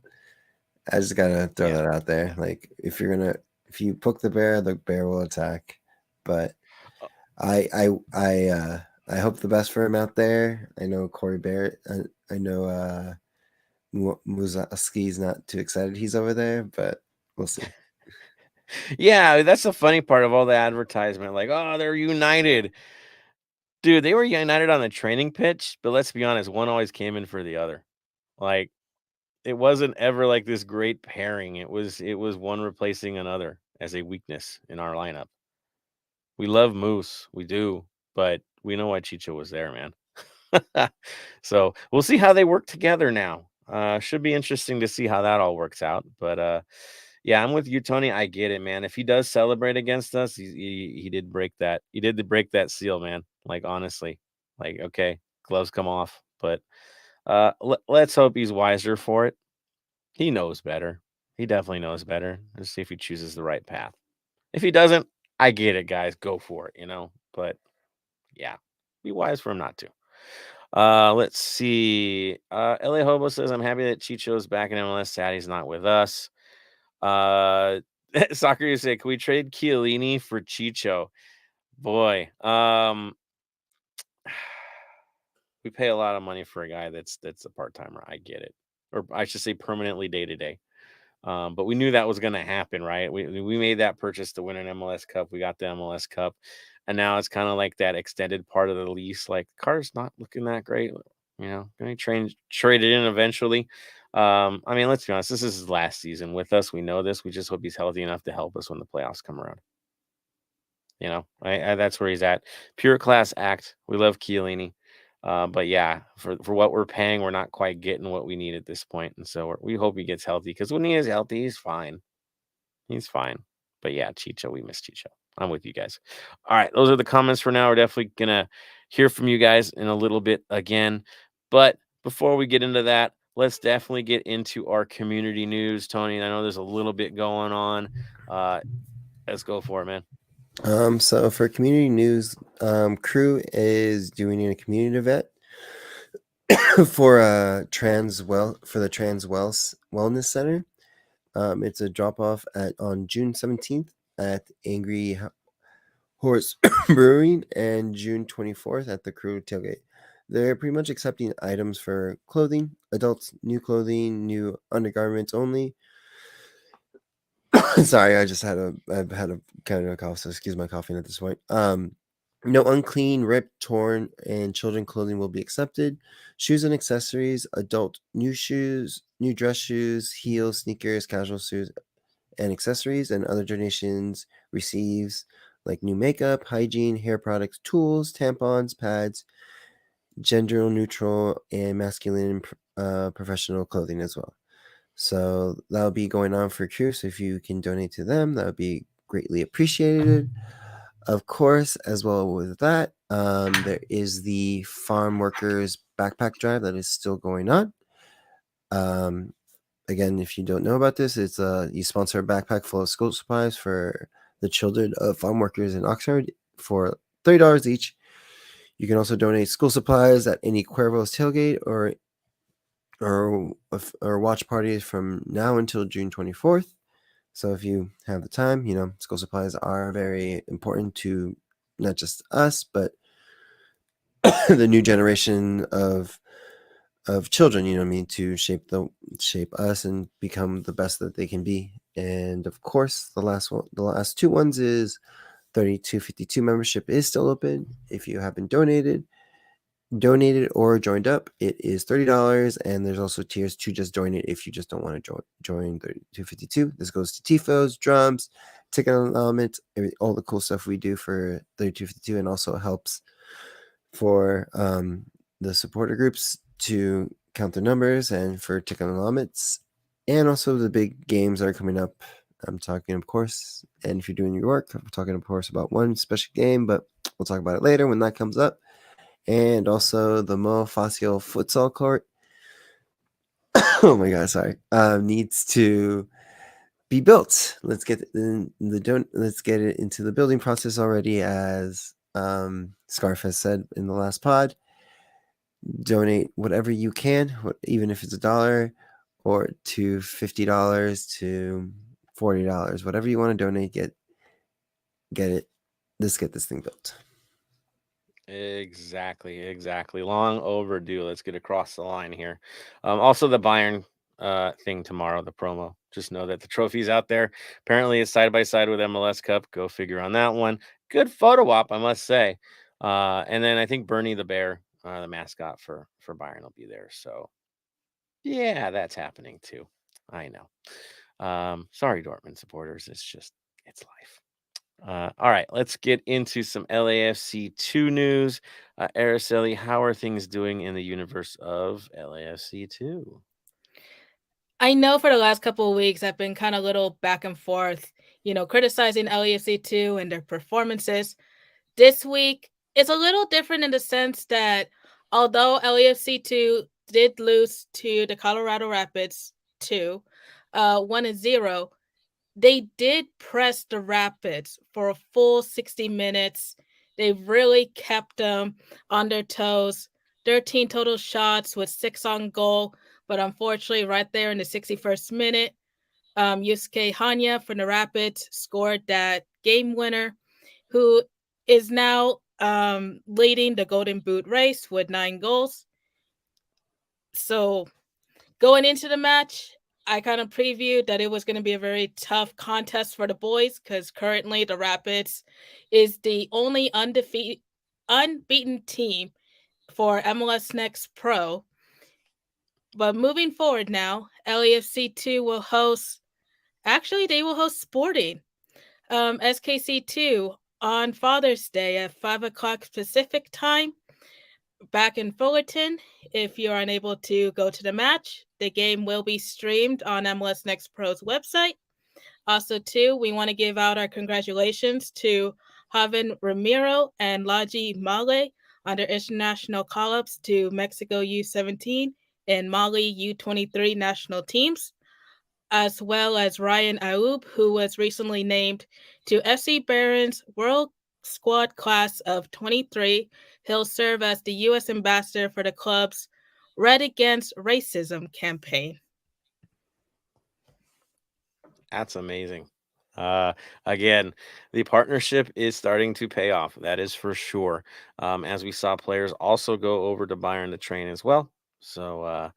I just gotta throw that out there. Like, if you poke the bear will attack. But I hope the best for him out there. I know Corey Barrett. I know Muzaski's not too excited he's over there, but we'll see. Yeah, that's the funny part of all the advertisement. Like, oh, they're united. Dude, they were united on the training pitch, but let's be honest, one always came in for the other. Like, it wasn't ever like this great pairing. It was one replacing another as a weakness in our lineup. We love Moose, we do, but we know why Chicho was there, man. So we'll see how they work together now. Should be interesting to see how that all works out. But yeah, I'm with you, Tony. I get it, man. If he does celebrate against us, he did break that. He did break that seal, man. Like, honestly, like, okay, gloves come off, but let's hope he's wiser for it. He knows better. He definitely knows better. Let's see if he chooses the right path. If he doesn't, I get it, guys. Go for it, But yeah, be wise for him not to. Let's see. LA Hobo says, I'm happy that Chicho's back in MLS. Sad he's not with us. Soccer, you say, can we trade Chiellini for Chicho? Boy, we pay a lot of money for a guy that's a part-timer. I get it. Or I should say permanently day-to-day. But we knew that was going to happen, right? We made that purchase to win an MLS Cup. We got the MLS Cup. And now it's kind of like that extended part of the lease. Like, the car's not looking that great. Going to trade it in eventually. I mean, let's be honest. This is his last season with us. We know this. We just hope he's healthy enough to help us when the playoffs come around. That's where he's at. Pure class act. We love Chiellini. But yeah, for what we're paying, we're not quite getting what we need at this point. And so we hope he gets healthy, because when he is healthy, he's fine. He's fine. But yeah, Chicho, we miss Chicho. I'm with you guys. All right, those are the comments for now. We're definitely going to hear from you guys in a little bit again. But before we get into that, let's definitely get into our community news, Tony. I know there's a little bit going on. Let's go for it, man. So for community news, Crew is doing a community event for the Trans Wellness Center. It's a drop off on June 17th at Angry Horse Brewing and June 24th at the Crew Tailgate. They're pretty much accepting items for clothing, adults, new clothing, new undergarments only. Sorry, I've had a kind of a cough, so excuse my coughing at this point. No unclean, ripped, torn, and children clothing will be accepted. Shoes and accessories, adult new shoes, new dress shoes, heels, sneakers, casual shoes, and accessories, and other donations receives like new makeup, hygiene, hair products, tools, tampons, pads, gender neutral, and masculine professional clothing as well. So that'll be going on for Crew. So if you can donate to them, that would be greatly appreciated. Of course, as well with that, there is the farm workers backpack drive that is still going on. Again, if you don't know about this, it's you sponsor a backpack full of school supplies for the children of farm workers in Oxnard for $30 each. You can also donate school supplies at any Cuervo's tailgate or watch parties from now until June 24th. So if you have the time, school supplies are very important to not just us, but the new generation of children, to shape us and become the best that they can be. And of course, the last two ones is 3252 membership is still open. If you haven't donated or joined up, it is $30, and there's also tiers to just join it if you just don't want to join 3252. This goes to tifos, drums, ticket allowance, all the cool stuff we do for 3252, and also helps for the supporter groups to count their numbers and for ticket allowance, and also the big games that are coming up. I'm talking, of course, and if you're doing your work, I'm talking, of course, about one special game, but we'll talk about it later when that comes up. And also the Mo Facio futsal court. Oh my God, sorry. Needs to be built. Let's get let's get it into the building process already, as Scarf has said in the last pod. Donate whatever you can, even if it's $1 or to $50 to $40, whatever you want to donate. Get it. Let's get this thing built. Exactly. Long overdue. Let's get across the line here. Also, the Bayern thing tomorrow, the promo. Just know that the trophy's out there. Apparently, it's side by side with MLS Cup. Go figure on that one. Good photo op, I must say. And then I think Bernie the Bear, the mascot for Bayern, will be there. So, yeah, that's happening too. I know. Sorry, Dortmund supporters. It's life. All right, let's get into some LAFC 2 news. Araceli, how are things doing in the universe of LAFC 2? I know for the last couple of weeks, I've been kind of little back and forth, criticizing LAFC 2 and their performances. This week, it's a little different in the sense that although LAFC 2 did lose to the Colorado Rapids 2, 1-0, they did press the Rapids for a full 60 minutes. They really kept them on their toes. 13 total shots with 6 on goal. But unfortunately, right there in the 61st minute, Yusuke Hanya from the Rapids scored that game winner, who is now leading the Golden Boot race with 9 goals. So going into the match, I kind of previewed that it was going to be a very tough contest for the boys because currently the Rapids is the only unbeaten team for MLS Next Pro. But moving forward now, LAFC 2 will host, they will host Sporting, SKC 2 on Father's Day at 5 o'clock Pacific time. Back in Fullerton, if you're unable to go to the match, the game will be streamed on MLS Next Pro's website. Also, too, we want to give out our congratulations to Javen Ramiro and Laji Male on their international call-ups to Mexico U17 and Mali U23 national teams, as well as Ryan Aoub, who was recently named to FC Bayern's World Squad Class of 23. He'll serve as the U.S. ambassador for the club's Red Against Racism campaign. That's amazing. Again, the partnership is starting to pay off. That is for sure. As we saw players also go over to Bayern to train as well. So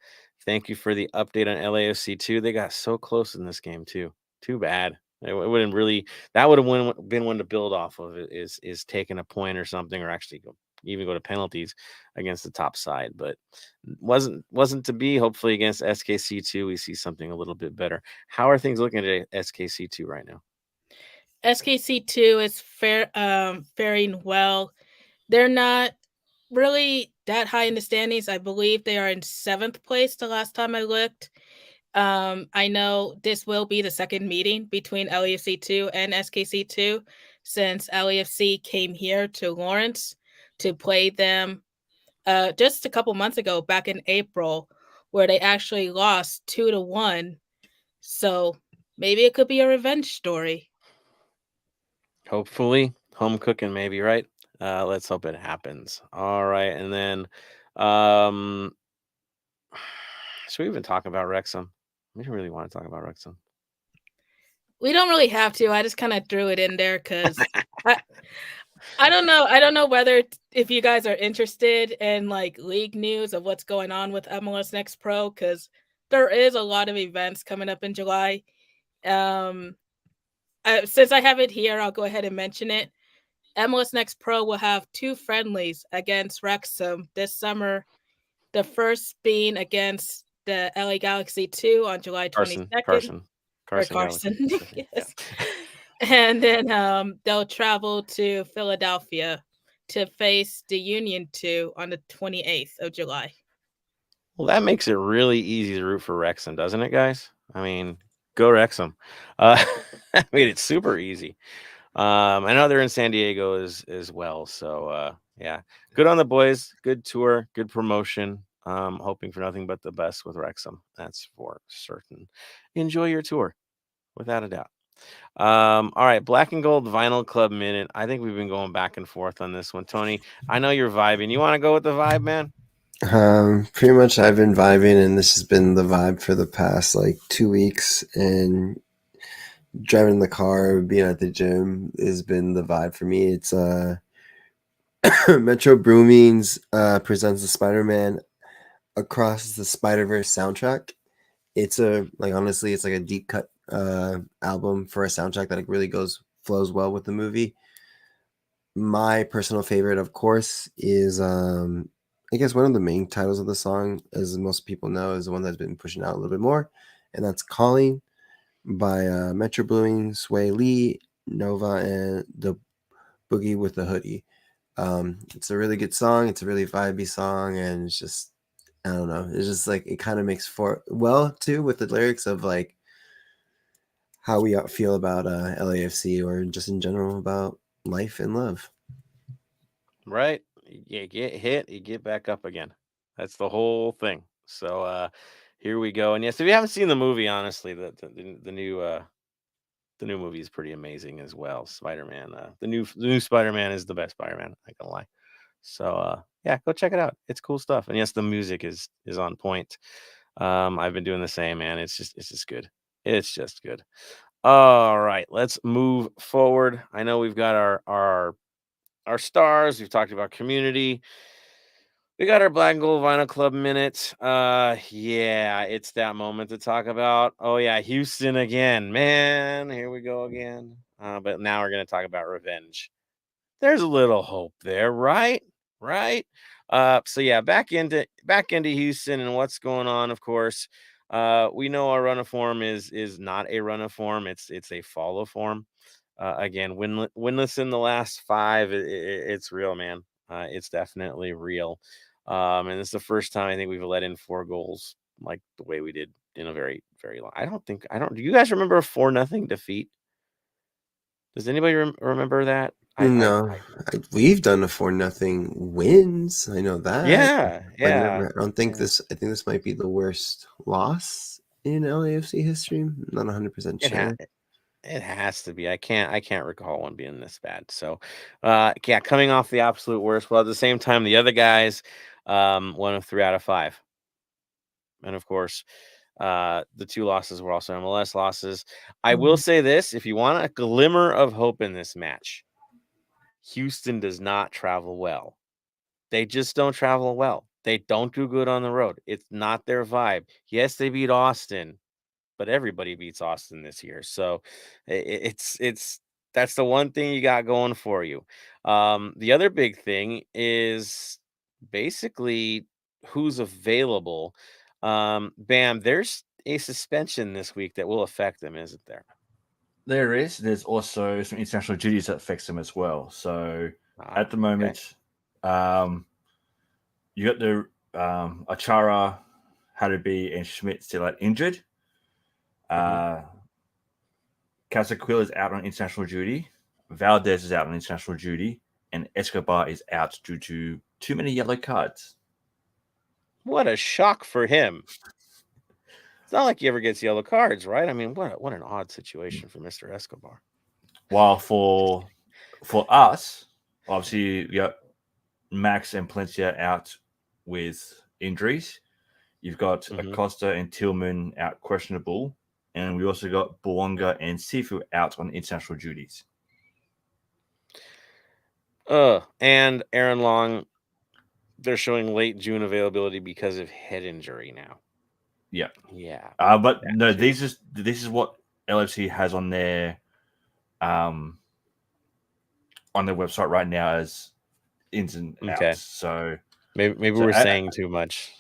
thank you for the update on LAFC 2. They got so close in this game too. Too bad. It wouldn't really. That would have been one to build off of. Is taking a point or something, or actually even go to penalties against the top side, but wasn't to be. Hopefully against SKC2 we see something a little bit better. How are things looking at SKC2 right now? SKC2 is faring well. They're not really that high in the standings. I believe they are in 7th place the last time I looked. I know this will be the second meeting between LAFC2 and SKC2 since LAFC came here to Lawrence to play them just a couple months ago, back in April, where they actually lost 2-1. So maybe it could be a revenge story. Hopefully, home cooking, maybe, right? Let's hope it happens. All right, and then should we even talk about Wrexham? We don't really want to talk about Wrexham. We don't really have to. I just kind of threw it in there because I don't know. I don't know whether if you guys are interested in like league news of what's going on with MLS Next Pro because there is a lot of events coming up in July. Um, since I have it here, I'll go ahead and mention it. MLS Next Pro will have 2 friendlies against Wrexham this summer. The first being against the LA Galaxy 2 on July 22nd. Or Carson. Galaxy. Yes. Yeah. And then they'll travel to Philadelphia to face the Union 2 on the 28th of July. Well, that makes it really easy to root for Wrexham, doesn't it, guys? I mean, go Wrexham. I mean, it's super easy. I know they're in San Diego as well. So yeah, good on the boys. Good tour, good promotion. Hoping for nothing but the best with Wrexham. That's for certain. Enjoy your tour, without a doubt. All right, Black and Gold Vinyl Club Minute. I think we've been going back and forth on this one. Tony, I know you're vibing. You want to go with the vibe, man? Pretty much I've been vibing, and this has been the vibe for the past like 2 weeks, and driving in the car, being at the gym has been the vibe for me. It's Metro Boomings presents the Spider-Man Across the Spider-Verse soundtrack. It's honestly, it's like a deep cut album for a soundtrack that really flows well with the movie. My personal favorite, of course, is I guess one of the main titles of the song, as most people know, is the one that's been pushing out a little bit more, and that's Calling by Metro Boomin, Sway Lee, Nova, and the Boogie with the Hoodie. It's a really good song. It's a really vibey song, and it's just, I don't know. It's just like it kind of makes for well too with the lyrics of like how we feel about LAFC or just in general about life and love. Right. You get hit, you get back up again. That's the whole thing. So here we go. And yes, if you haven't seen the movie, honestly, the new movie is pretty amazing as well. Spider-Man. The new Spider-Man is the best Spider-Man, I can lie. So yeah, go check it out. It's cool stuff. And yes, the music is on point. I've been doing the same, man. It's just good. It's just good. All right, let's move forward. I know we've got our stars. We've talked about community. We got our Black and Gold Vinyl Club minute. Yeah, it's that moment to talk about. Oh yeah, Houston again, man. Here we go again. But now we're gonna talk about revenge. There's a little hope there, right? Right. So yeah, back into Houston and what's going on. Of course, we know our run of form is not a run of form. It's a fall of form. Again, winless in the last 5. It's real, man. It's definitely real. And it's the first time I think we've let in 4 goals like the way we did in a very, very long. I don't. Do you guys remember a 4-0 defeat? Does anybody remember that? No, we've done a 4-0 wins. I know that. Yeah, But yeah. never, I don't think this. I think this might be the worst loss in LAFC history. I'm not 100% sure. It has to be. I can't recall one being this bad. So, yeah, coming off the absolute worst. Well, at the same time, the other guys, 1 of 3 out of 5, and of course, the 2 losses were also MLS losses. I will say this: if you want a glimmer of hope in this match, Houston does not travel well. They just don't travel well. They don't do good on the road. It's not their vibe. Yes, they beat Austin, but everybody beats Austin this year. So it's that's the one thing you got going for you. The other big thing is basically who's available. Bam, there's a suspension this week that will affect them, isn't there? There is. There's also some international duties that affects them as well. So at the moment, you got the Achara, Harubi, and Schmidt still out injured. Casaquil is out on international duty. Valdez is out on international duty. And Escobar is out due to too many yellow cards. What a shock for him. It's not like he ever gets yellow cards, right? I mean, what an odd situation for Mr. Escobar. While for us, obviously, you got Max and Palencia out with injuries. You've got Acosta and Tillman out questionable. and we also got Bouanga and Sifu out on international duties. And Aaron Long, they're showing late June availability because of head injury now. Yeah. But no, this is what LFC has on their website right now as ins and outs. So maybe we're saying too much.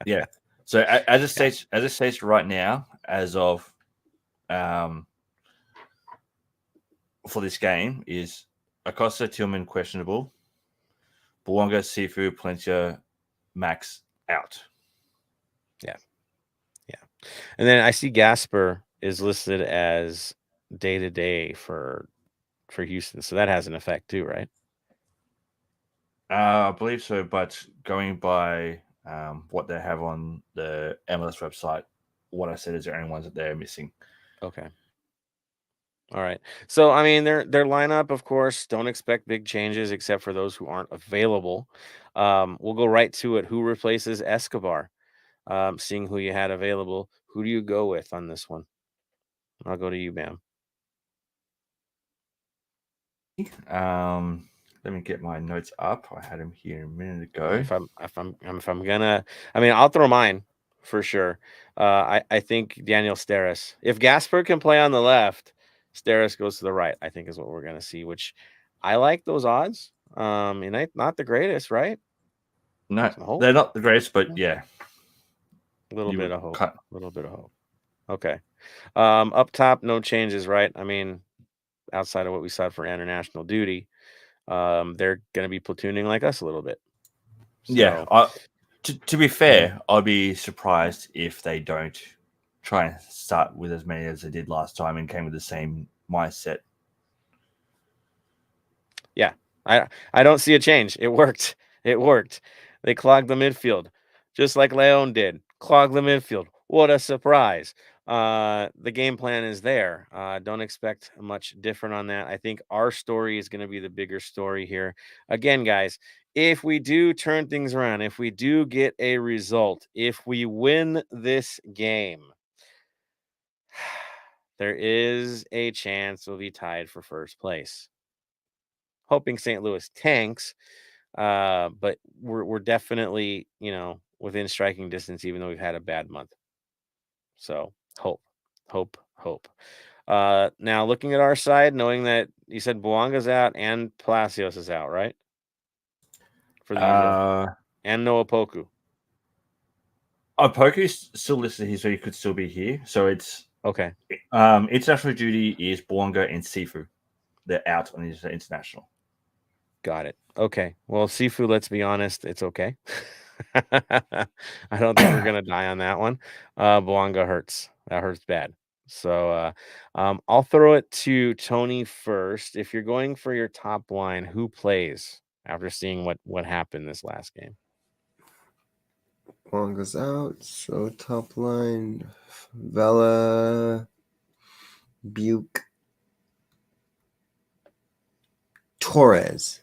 Yeah. So as it states right now, as of for this game, is Acosta, Tillman questionable, Bouanga, Sifu, Palencia, Max out. Yeah. And then I see Gasper is listed as day-to-day for Houston, so that has an effect too, right? I believe so, but going by what they have on the MLS website, what I said is the only ones that they're missing. Okay. All right. So I mean, their lineup, of course, don't expect big changes except for those who aren't available. We'll go right to it. Who replaces Escobar? Seeing who you had available, who do you go with on this one? I'll go to you, Bam. Let me get my notes up. I had him here a minute ago. If I'm gonna, I mean, I'll throw mine for sure. I think Daniel Steres. If Gasper can play on the left, Steres goes to the right. I think is what we're gonna see. Which I like those odds. And not the greatest, right? No, they're not the greatest, but yeah, a little bit of hope. Okay. Up top, no changes, right? I mean, outside of what we saw for international duty, they're going to be platooning like us a little bit. So, yeah. To be fair, I'd be surprised if they don't try and start with as many as they did last time and came with the same mindset. Yeah, I don't see a change. It worked. They clogged the midfield, just like Leon did. Clogged the midfield. What a surprise. The game plan is there. Don't expect much different on that. I think our story is going to be the bigger story here. Again, guys, if we do turn things around, if we do get a result, if we win this game, there is a chance we'll be tied for first place. Hoping St. Louis tanks, but we're definitely, within striking distance, even though we've had a bad month. So hope. Now looking at our side, knowing that you said Bouanga's out and Palacios is out, right? For the Euro. And Noah Poku. Poku's still listed here, so he could still be here. So it's okay. International duty is Bouanga and Sifu. They're out on international. Got it. Okay. Well, Sifu, let's be honest, it's okay. I don't think we're gonna die on that one. Bouanga hurts. That hurts bad. So I'll throw it to Tony first. If you're going for your top line, who plays after seeing what happened this last game? Bouanga's out. So top line, Vela, Buke, Torres.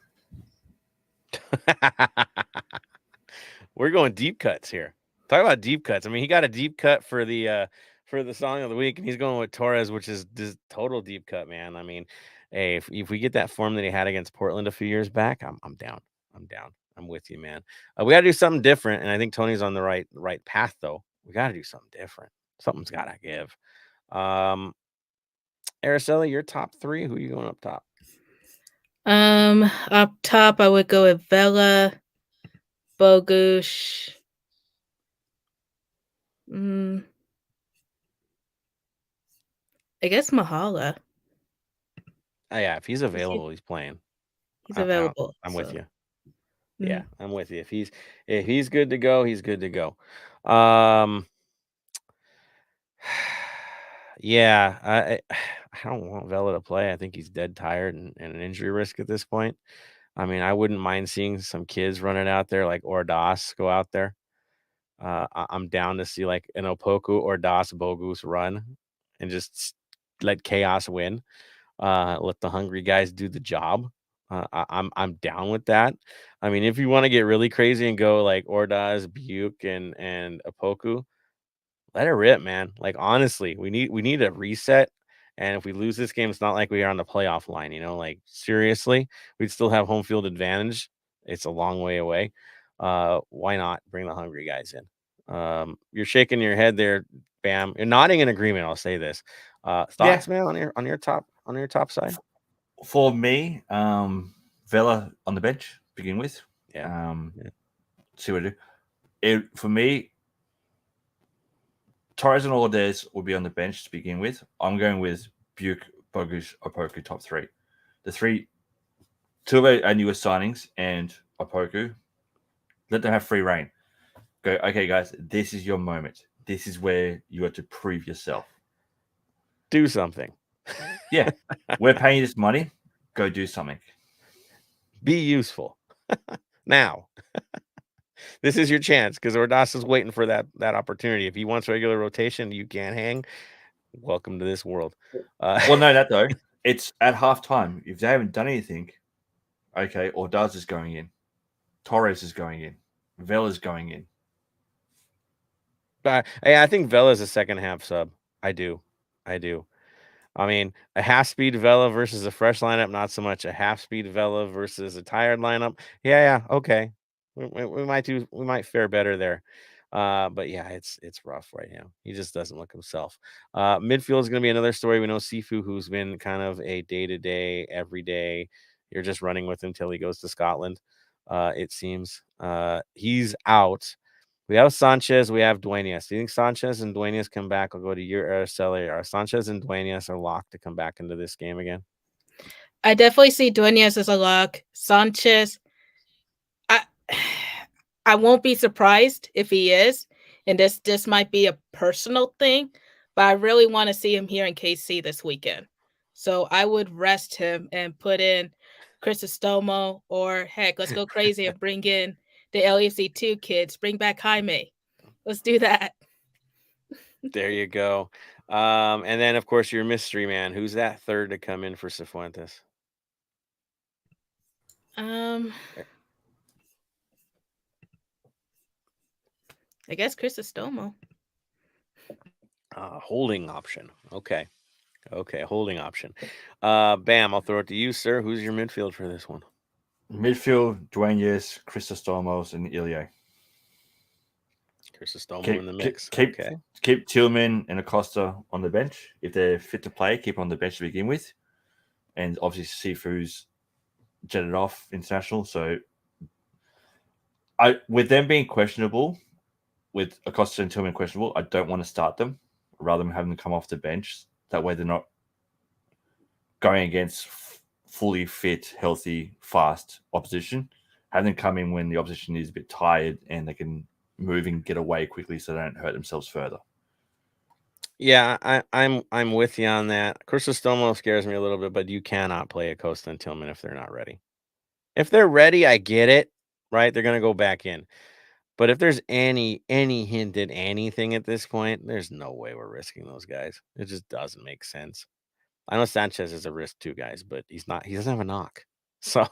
We're going deep cuts here. Talk about deep cuts. I mean, he got a deep cut for the song of the week, and he's going with Torres, which is just total deep cut, man. I mean, hey, if we get that form that he had against Portland a few years back, I'm down. I'm with you, man. We got to do something different, and I think Tony's on the right path, though. We got to do something different. Something's got to give. Araceli, your top three. Who are you going up top? Up top, I would go with Vela, Bogusz. I guess Mahala. Yeah, if he's available, he's playing. He's available. I'm with you. Yeah, I'm with you. If he's good to go, he's good to go. Yeah, I don't want Vela to play. I think he's dead tired and an injury risk at this point. I mean, I wouldn't mind seeing some kids running out there like Ordas go out there. I'm down to see like an Opoku, Ordas, Bogusz run and just let chaos win. Let the hungry guys do the job. I'm down with that. I mean, if you want to get really crazy and go like Ordaz, Buke, and Opoku, let it rip, man. Like honestly, we need a reset. And if we lose this game, it's not like we are on the playoff line, like seriously, we'd still have home field advantage. It's a long way away. Why not bring the hungry guys in? You're shaking your head there, Bam. You're nodding in agreement. I'll say this. Thoughts, man, on your top side? For me, Vela on the bench to begin with. Yeah. See what I do. For me, Torres and Ordez will be on the bench to begin with. I'm going with Buke, Bogus, Opoku top three. The two of our newest signings and Opoku, let them have free reign. Go, okay, guys, this is your moment. This is where you have to prove yourself. Do something. Yeah, we're paying you this money. Go do something. Be useful. Now. This is your chance because Ordaz is waiting for that opportunity. If he wants regular rotation, you can't hang. Welcome to this world. Well, no, that though. It's at halftime. If they haven't done anything, okay, Ordaz is going in. Torres is going in. Vela's going in. I think Vela's a second half sub. I do. I mean, a half-speed Vela versus a fresh lineup, not so much. A half-speed Vela versus a tired lineup. Yeah, okay. We might fare better there. But yeah, it's rough right now. He just doesn't look himself. Midfield is going to be another story. We know Sifu, who's been kind of a day-to-day, every day. You're just running with him till he goes to Scotland. It seems he's out. We have Sanchez. We have Duenas. Do you think Sanchez and Duenas come back? I'll go to your Araceli. Are Sanchez and Duenas are locked to come back into this game again? I definitely see Duenas as a lock. Sanchez, I won't be surprised if he is. And this might be a personal thing, but I really want to see him here in KC this weekend. So I would rest him and put in Crisostomo, or heck, let's go crazy and bring in the LAFC 2 kids. Bring back Jaime. Let's do that. There you go. And then, of course, your mystery man. Who's that third to come in for Cifuentes? I guess Crisostomo. Holding option. Okay, holding option. Bam, I'll throw it to you, sir. Who's your midfield for this one? Midfield, Duenas, Chrysostomos, and Ilya. Crisostomo in the mix. Keep Tillman and Acosta on the bench. If they're fit to play, keep on the bench to begin with. And obviously Sifu's jetted off international. So with them being questionable, with Acosta and Tillman questionable, I don't want to start them rather than having them come off the bench. That way they're not going against fully fit, healthy, fast opposition. Have them come in when the opposition is a bit tired and they can move and get away quickly so they don't hurt themselves further. Yeah, I'm with you on that. Crisostomo scares me a little bit, but you cannot play Acosta and Tillman if they're not ready. If they're ready, I get it, right? They're going to go back in. But if there's any hint at anything at this point, there's no way we're risking those guys. It just doesn't make sense. I know Sanchez is a risk too, guys, but he doesn't have a knock. So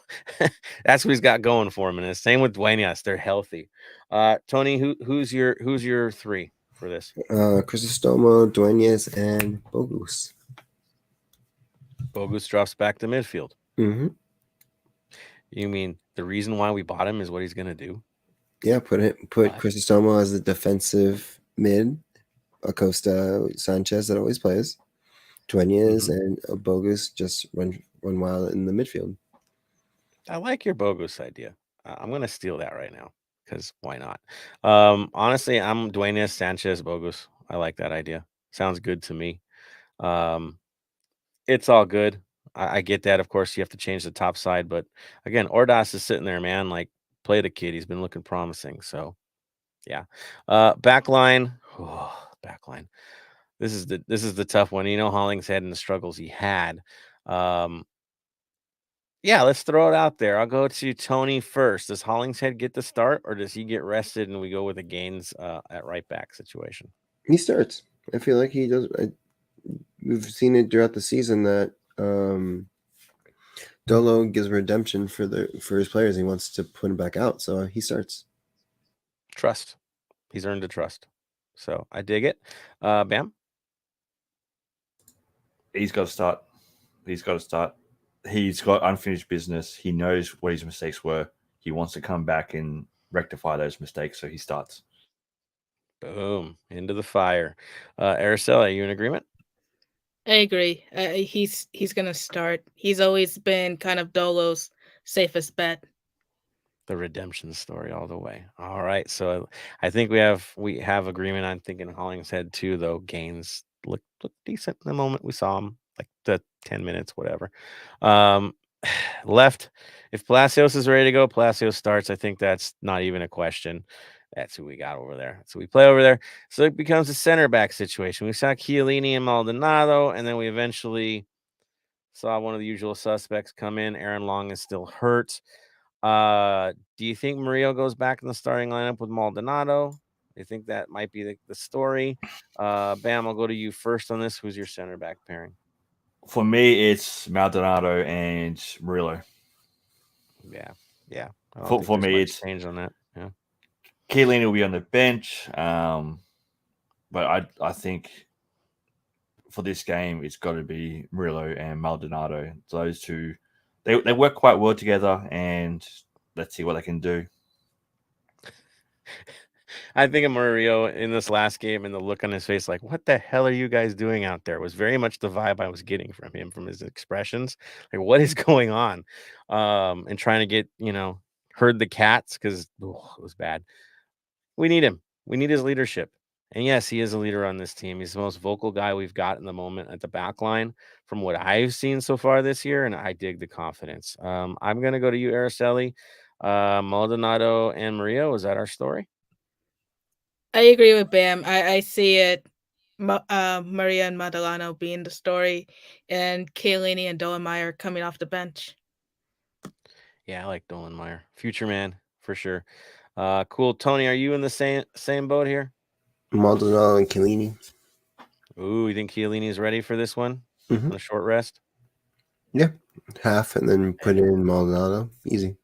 that's what he's got going for him. And the same with Duenas. They're healthy. Tony, who's your three for this? Crisostomo, Duenas, and Bogus. Bogus drops back to midfield. Mm-hmm. You mean the reason why we bought him is what he's going to do? Yeah, put Crisostomo as a defensive mid. Acosta, Sanchez that always plays. Duenas and Bogus just run wild in the midfield. I like your Bogus idea. I'm going to steal that right now because why not? Honestly, I'm Duenas, Sanchez, Bogus. I like that idea. Sounds good to me. It's all good. I get that. Of course, you have to change the top side. But again, Ordaz is sitting there, man. Like, play the kid. He's been looking promising. So, yeah. Backline. Backline. This is the tough one. You know, Hollingshead and the struggles he had. Yeah, let's throw it out there. I'll go to Tony first. Does Hollingshead get the start, or does he get rested and we go with a Gaines at right back situation? He starts. I feel like he does. We've seen it throughout the season that Dolo gives redemption for his players. He wants to put him back out, so he starts. Trust. He's earned a trust. So I dig it. Bam. He's got to start. He's got to start. He's got unfinished business. He knows what his mistakes were. He wants to come back and rectify those mistakes, so he starts. Boom. Into the fire. Araceli, are you in agreement? I agree. He's gonna start. He's always been kind of Dolo's safest bet. The redemption story all the way. All right. So I think we have agreement. I'm thinking Hollingshead too, though. Gaines looked decent in the moment we saw him, like the 10 minutes, whatever. Left, if Palacios is ready to go, Palacios starts. I think that's not even a question. That's who we got over there. So we play over there. So it becomes a center back situation. We saw Chiellini and Maldonado, and then we eventually saw one of the usual suspects come in. Aaron Long is still hurt. Do you think Murillo goes back in the starting lineup with Maldonado? Do you think that might be the story? Bam, I'll go to you first on this. Who's your center back pairing? For me, it's Maldonado and Murillo. Yeah. I don't think For there's me, much it's change on that. Yeah. Chiellini will be on the bench, but I think for this game, it's got to be Murillo and Maldonado. Those two, they work quite well together, and let's see what they can do. I think of Murillo in this last game and the look on his face, like, what the hell are you guys doing out there? Was very much the vibe I was getting from him, from his expressions. Like, what is going on? And trying to get, herd the cats because it was bad. We need him. We need his leadership. And yes, he is a leader on this team. He's the most vocal guy we've got in the moment at the back line from what I've seen so far this year, and I dig the confidence. I'm going to go to you, Araceli. Maldonado and Murillo, is that our story? I agree with Bam. I see it. Maria and Madalano being the story, and Chiellini and Dollenmeyer coming off the bench. Yeah, I like Dollenmeyer. Future man, for sure. Cool. Tony, are you in the same boat here? Maldonado and Chiellini. Ooh, you think Chiellini's ready for this one? Mhm. On a short rest? Yeah, half and then put in Maldonado. Easy.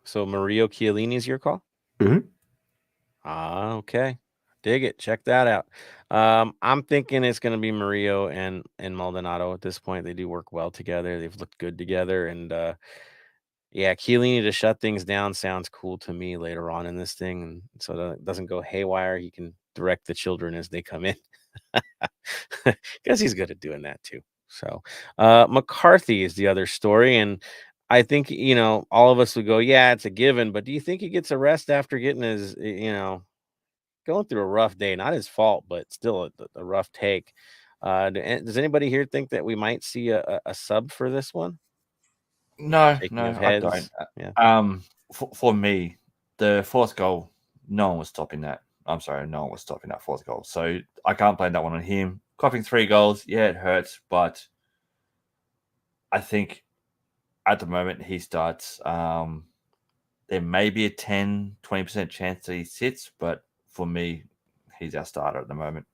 So Murillo Chiellini's your call? Mhm. Okay. Dig it. Check that out. I'm thinking it's going to be Murillo and Maldonado at this point. They do work well together. They've looked good together. And yeah, Chiellini to shut things down sounds cool to me later on in this thing. And so that it doesn't go haywire. He can direct the children as they come in because he's good at doing that too. So McCarthy is the other story. And I think, all of us would go, yeah, it's a given. But do you think he gets a rest after getting his, going through a rough day? Not his fault, but still a rough take. Does anybody here think that we might see a sub for this one? No, Shaking of I don't. heads. Yeah. For me, the fourth goal, no one was stopping that. I'm sorry, no one was stopping that fourth goal. So I can't blame that one on him. Coughing 3 goals, yeah, it hurts, but I think at the moment he starts. There may be a 10-20% chance that he sits, but for me, he's our starter at the moment.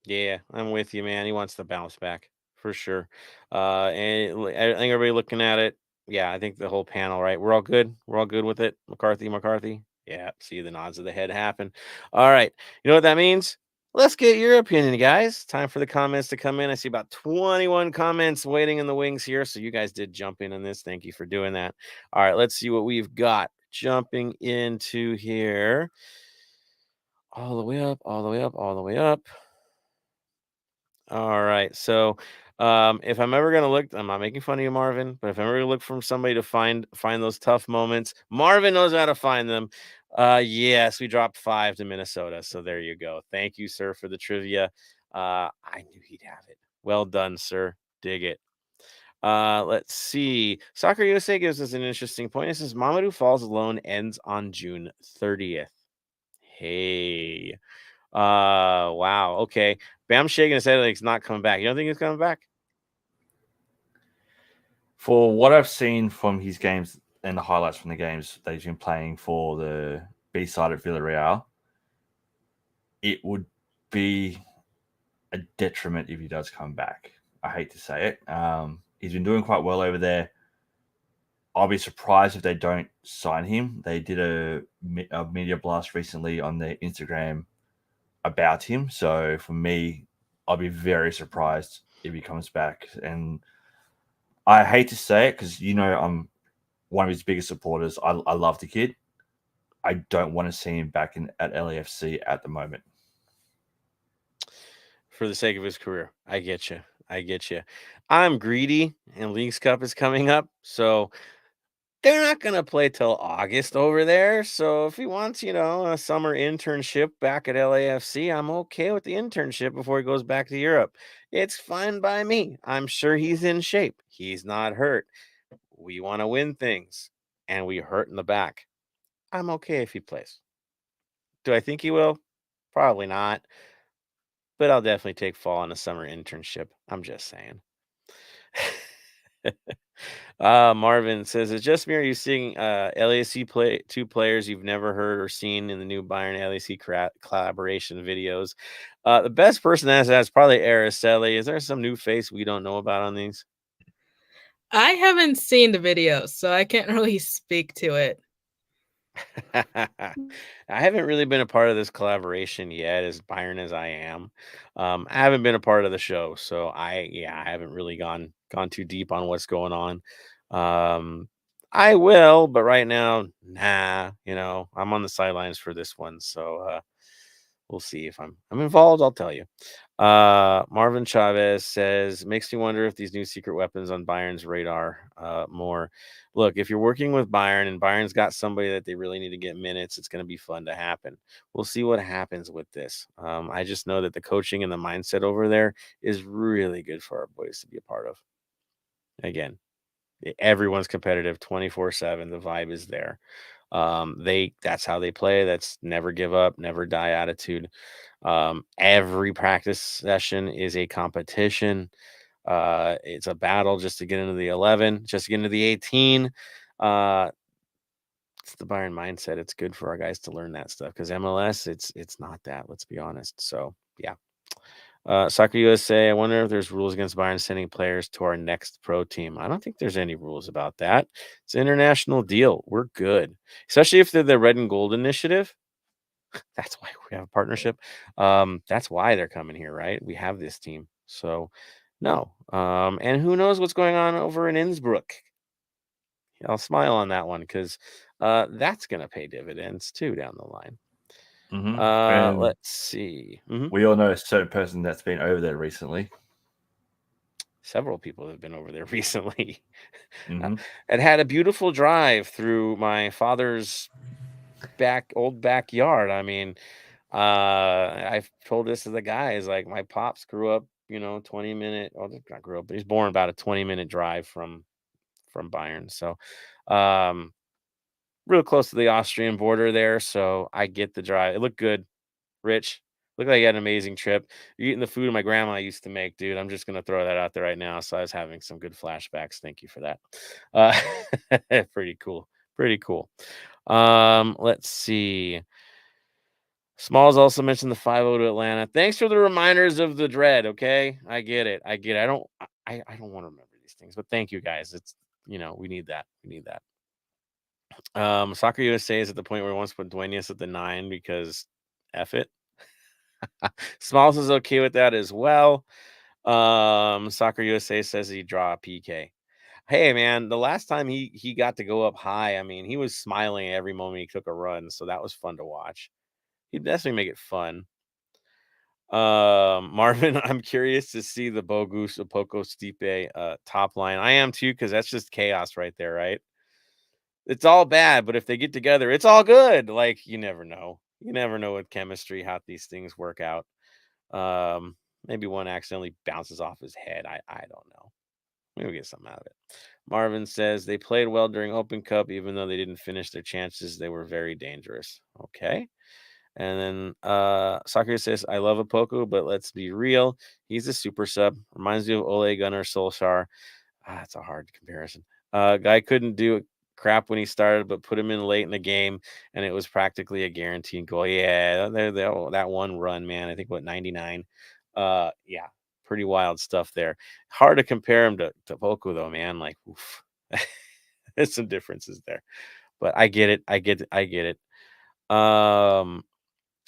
Yeah, I'm with you, man. He wants to bounce back for sure. And I think everybody looking at it, yeah, I think the whole panel, right? We're all good. We're all good with it. McCarthy. Yeah, see the nods of the head happen. All right. You know what that means? Let's get your opinion, guys. Time for the comments to come in. I see about 21 comments waiting in the wings here. So you guys did jump in on this. Thank you for doing that. All right, let's see what we've got. Jumping into here. All the way up, all the way up, all the way up. All right. So, if I'm ever gonna look, I'm not making fun of you, Marvin, but if I'm ever gonna look for somebody to find those tough moments, Marvin knows how to find them. Yes, we dropped 5 to Minnesota. So there you go. Thank you, sir, for the trivia. I knew he'd have it. Well done, sir. Dig it. Let's see. Soccer USA gives us an interesting point. It says Mamadou Fall's loan ends on June 30th. Hey. Wow. Okay. Bam's shaking his head like he's not coming back. You don't think he's coming back? For what I've seen from his games and the highlights from the games that he's been playing for the B side at Villarreal, it would be a detriment if he does come back. I hate to say it. He's been doing quite well over there. I'll be surprised if they don't sign him. They did a media blast recently on their Instagram about him. So for me, I'll be very surprised if he comes back. And I hate to say it because, I'm one of his biggest supporters. I love the kid. I don't want to see him back at LAFC at the moment. For the sake of his career. I get you. I'm greedy, and Leagues Cup is coming up, so they're not going to play till August over there. So if he wants, a summer internship back at LAFC, I'm okay with the internship before he goes back to Europe. It's fine by me. I'm sure he's in shape. He's not hurt. We want to win things, and we hurt in the back. I'm okay if he plays. Do I think he will? Probably not. But I'll definitely take fall on a summer internship. I'm just saying. Marvin says, "It's just me. Or are you seeing LAC play two players you've never heard or seen in the new Bayern LAC collaboration videos? The best person that has that is probably Araceli. Is there some new face we don't know about on these?" I haven't seen the video, so I can't really speak to it. I haven't really been a part of this collaboration yet, as Byron as I am. I haven't been a part of the show, so I haven't really gone too deep on what's going on. I will, but right now, nah. I'm on the sidelines for this one, so we'll see if I'm involved. I'll tell you. Marvin Chavez says, makes me wonder if these new secret weapons on Bayern's radar more. Look, if you're working with Bayern and Bayern's got somebody that they really need to get minutes, it's going to be fun to happen. We'll see what happens with this. I just know that the coaching and the mindset over there is really good for our boys to be a part of. Again, everyone's competitive 24/7. The vibe is there. That's how they play. That's never give up, never die attitude. Every practice session is a competition. It's a battle just to get into the 11, just to get into the 18. It's the Bayern mindset. It's good for our guys to learn that stuff because MLS, it's not that. Let's be honest. So yeah. Soccer USA, I wonder if there's rules against Bayern sending players to our next pro team. I don't think there's any rules about that. It's an international deal. We're good, especially if they're the Red and Gold Initiative. That's why we have a partnership. That's why they're coming here, right? We have this team. So, no. And who knows what's going on over in Innsbruck? I'll smile on that one because that's going to pay dividends too down the line. Let's see. We all know a certain person that's been over there recently. Several people have been over there recently. And had a beautiful drive through my father's old backyard. I mean, I've told this to the guys, like my pops grew up, 20-minute, not grew up, but he's born about a 20-minute drive from Bayern. So, real close to the Austrian border there. So I get the drive. It looked good. Rich, looked like you had an amazing trip. You're eating the food my grandma used to make, dude. I'm just going to throw that out there right now. So I was having some good flashbacks. Thank you for that. Pretty cool. Let's see. Smalls also mentioned the 5-0 to Atlanta. Thanks for the reminders of the dread. Okay, I get it. I don't want to remember these things, but thank you guys. It's we need that. Soccer USA is at the point where he wants to put Duenas at the 9 because F it. Smalls is okay with that as well. Soccer USA says he draw a PK. Hey man, the last time he got to go up high, I mean, he was smiling every moment he took a run, so that was fun to watch. He'd definitely make it fun. Marvin, I'm curious to see the Bogus Apoko Stipe top line. I am too, because that's just chaos right there, right? It's all bad, but if they get together, it's all good. Like, you never know. You never know with chemistry how these things work out. Maybe one accidentally bounces off his head. I don't know. Maybe we'll get something out of it. Marvin says they played well during Open Cup, even though they didn't finish their chances. They were very dangerous. Okay. And then Soccer says, I love Apoko, but let's be real. He's a super sub. Reminds me of Ole Gunnar Solskjaer. That's a hard comparison. Guy couldn't do crap when he started, but put him in late in the game, and it was practically a guaranteed goal. Yeah, that one run, man. I think, 99? Yeah, pretty wild stuff there. Hard to compare him to Apoko, though, man. Like, oof. There's some differences there, but I get it. I get it.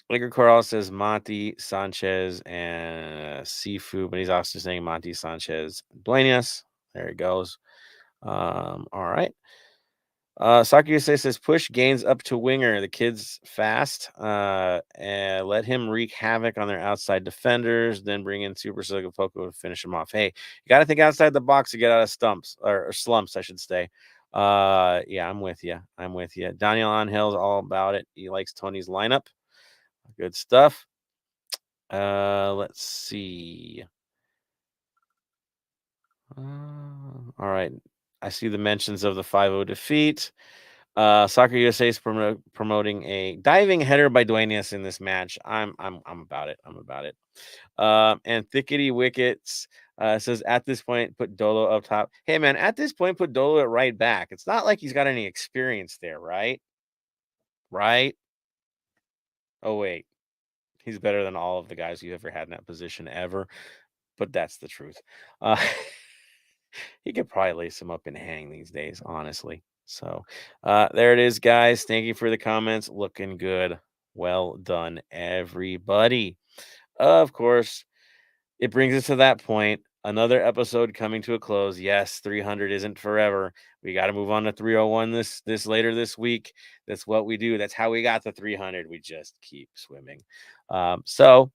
Liquor Coral says Monty Sanchez and Sifu, but he's also saying Monty Sanchez Duenas. There he goes. All right. Saki says push Gaines up to winger. The kid's fast. And let him wreak havoc on their outside defenders. Then bring in Super Sugapoko to finish him off. Hey, you got to think outside the box to get out of stumps or slumps, I should say. Yeah, I'm with you. Daniel Angel's all about it. He likes Tony's lineup. Good stuff. Let's see. All right. I see the mentions of the 5-0 defeat. Soccer USA is promoting a diving header by Duenas in this match. I'm about it. And Thickety Wickets says at this point put Dolo up top. Hey man, at this point put Dolo at right back. It's not like he's got any experience there, right? Right? Oh wait, he's better than all of the guys you ever had in that position ever. But that's the truth. He could probably lace him up and hang these days, honestly. So there it is, guys. Thank you for the comments. Looking good. Well done, everybody. Of course, it brings us to that point. Another episode coming to a close. Yes, 300 isn't forever. We got to move on to 301 this later this week. That's what we do. That's how we got to 300. We just keep swimming. So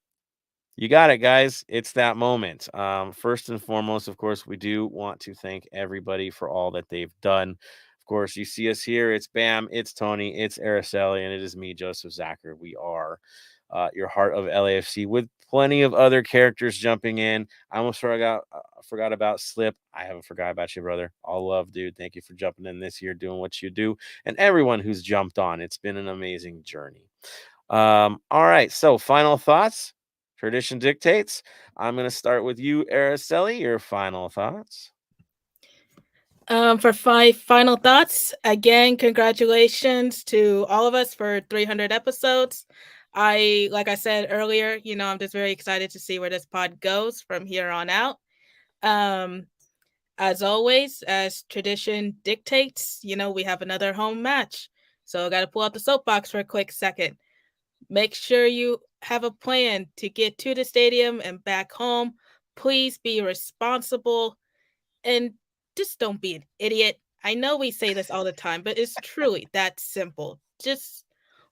you got it, guys. It's that moment. First and foremost, of course, we do want to thank everybody for all that they've done. Of course, you see us here. It's Bam, it's Tony, it's Araceli, and it is me, Joseph Zacher. We are your Heart of LAFC with plenty of other characters jumping in. I almost forgot about Slip. I haven't forgot about you, brother. All love, dude. Thank you for jumping in this year, doing what you do, and everyone who's jumped on. It's been an amazing journey. All right. So, final thoughts. Tradition dictates. I'm going to start with you, Araceli. Your final thoughts. For final thoughts, again, congratulations to all of us for 300 episodes. Like I said earlier, I'm just very excited to see where this pod goes from here on out. As always, as tradition dictates, we have another home match. So I got to pull out the soapbox for a quick second. Make sure you have a plan to get to the stadium and back home. Please be responsible and just don't be an idiot. I know we say this all the time, but it's truly that simple. Just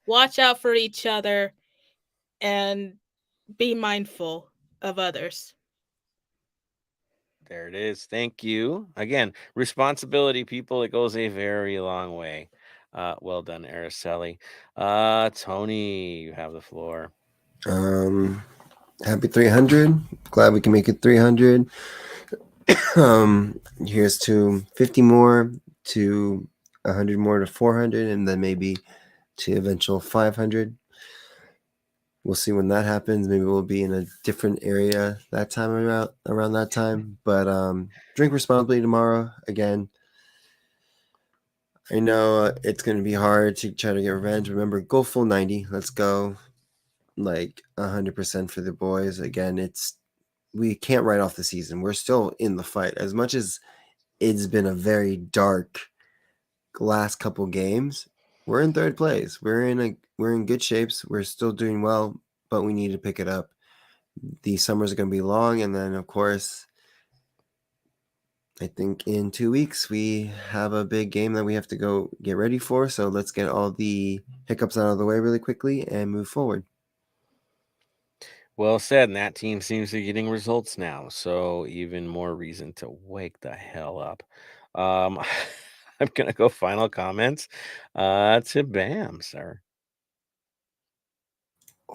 watch out for each other and be mindful of others. There it is. Thank you. Again, responsibility, people. It goes a very long way. Well done, Araceli. Tony, you have the floor. Happy 300. Glad we can make it 300. Here's to 50 more, to 100 more, to 400, and then maybe to eventual 500. We'll see when that happens. Maybe we'll be in a different area that time around that time. But drink responsibly tomorrow. Again, I know it's going to be hard to try to get revenge. Remember, go full 90. Let's go like 100% for the boys. Again, we can't write off the season. We're still in the fight. As much as it's been a very dark last couple games, we're in third place. We're in good shapes. We're still doing well, but we need to pick it up. The summers are going to be long, and then of course, I think in 2 weeks we have a big game that we have to go get ready for. So let's get all the hiccups out of the way really quickly and move forward. Well said. And that team seems to be getting results now. So even more reason to wake the hell up. I'm going to go final comments to Bam, sir.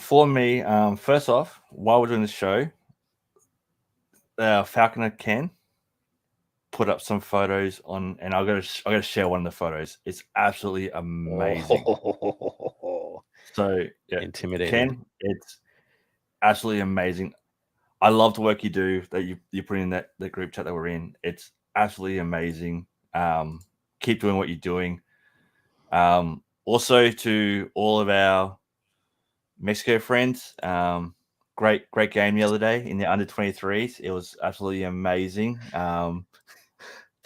For me, first off, while we're doing the show, Falconer Ken put up some photos on, and I got to share one of the photos. It's absolutely amazing. So yeah, Intimidating. Ken, it's absolutely amazing. I love the work you do, that you put in that group chat that we're in. It's absolutely amazing. Keep doing what you're doing. Also to all of our Mexico friends, great game the other day in the under 23s. It was absolutely amazing.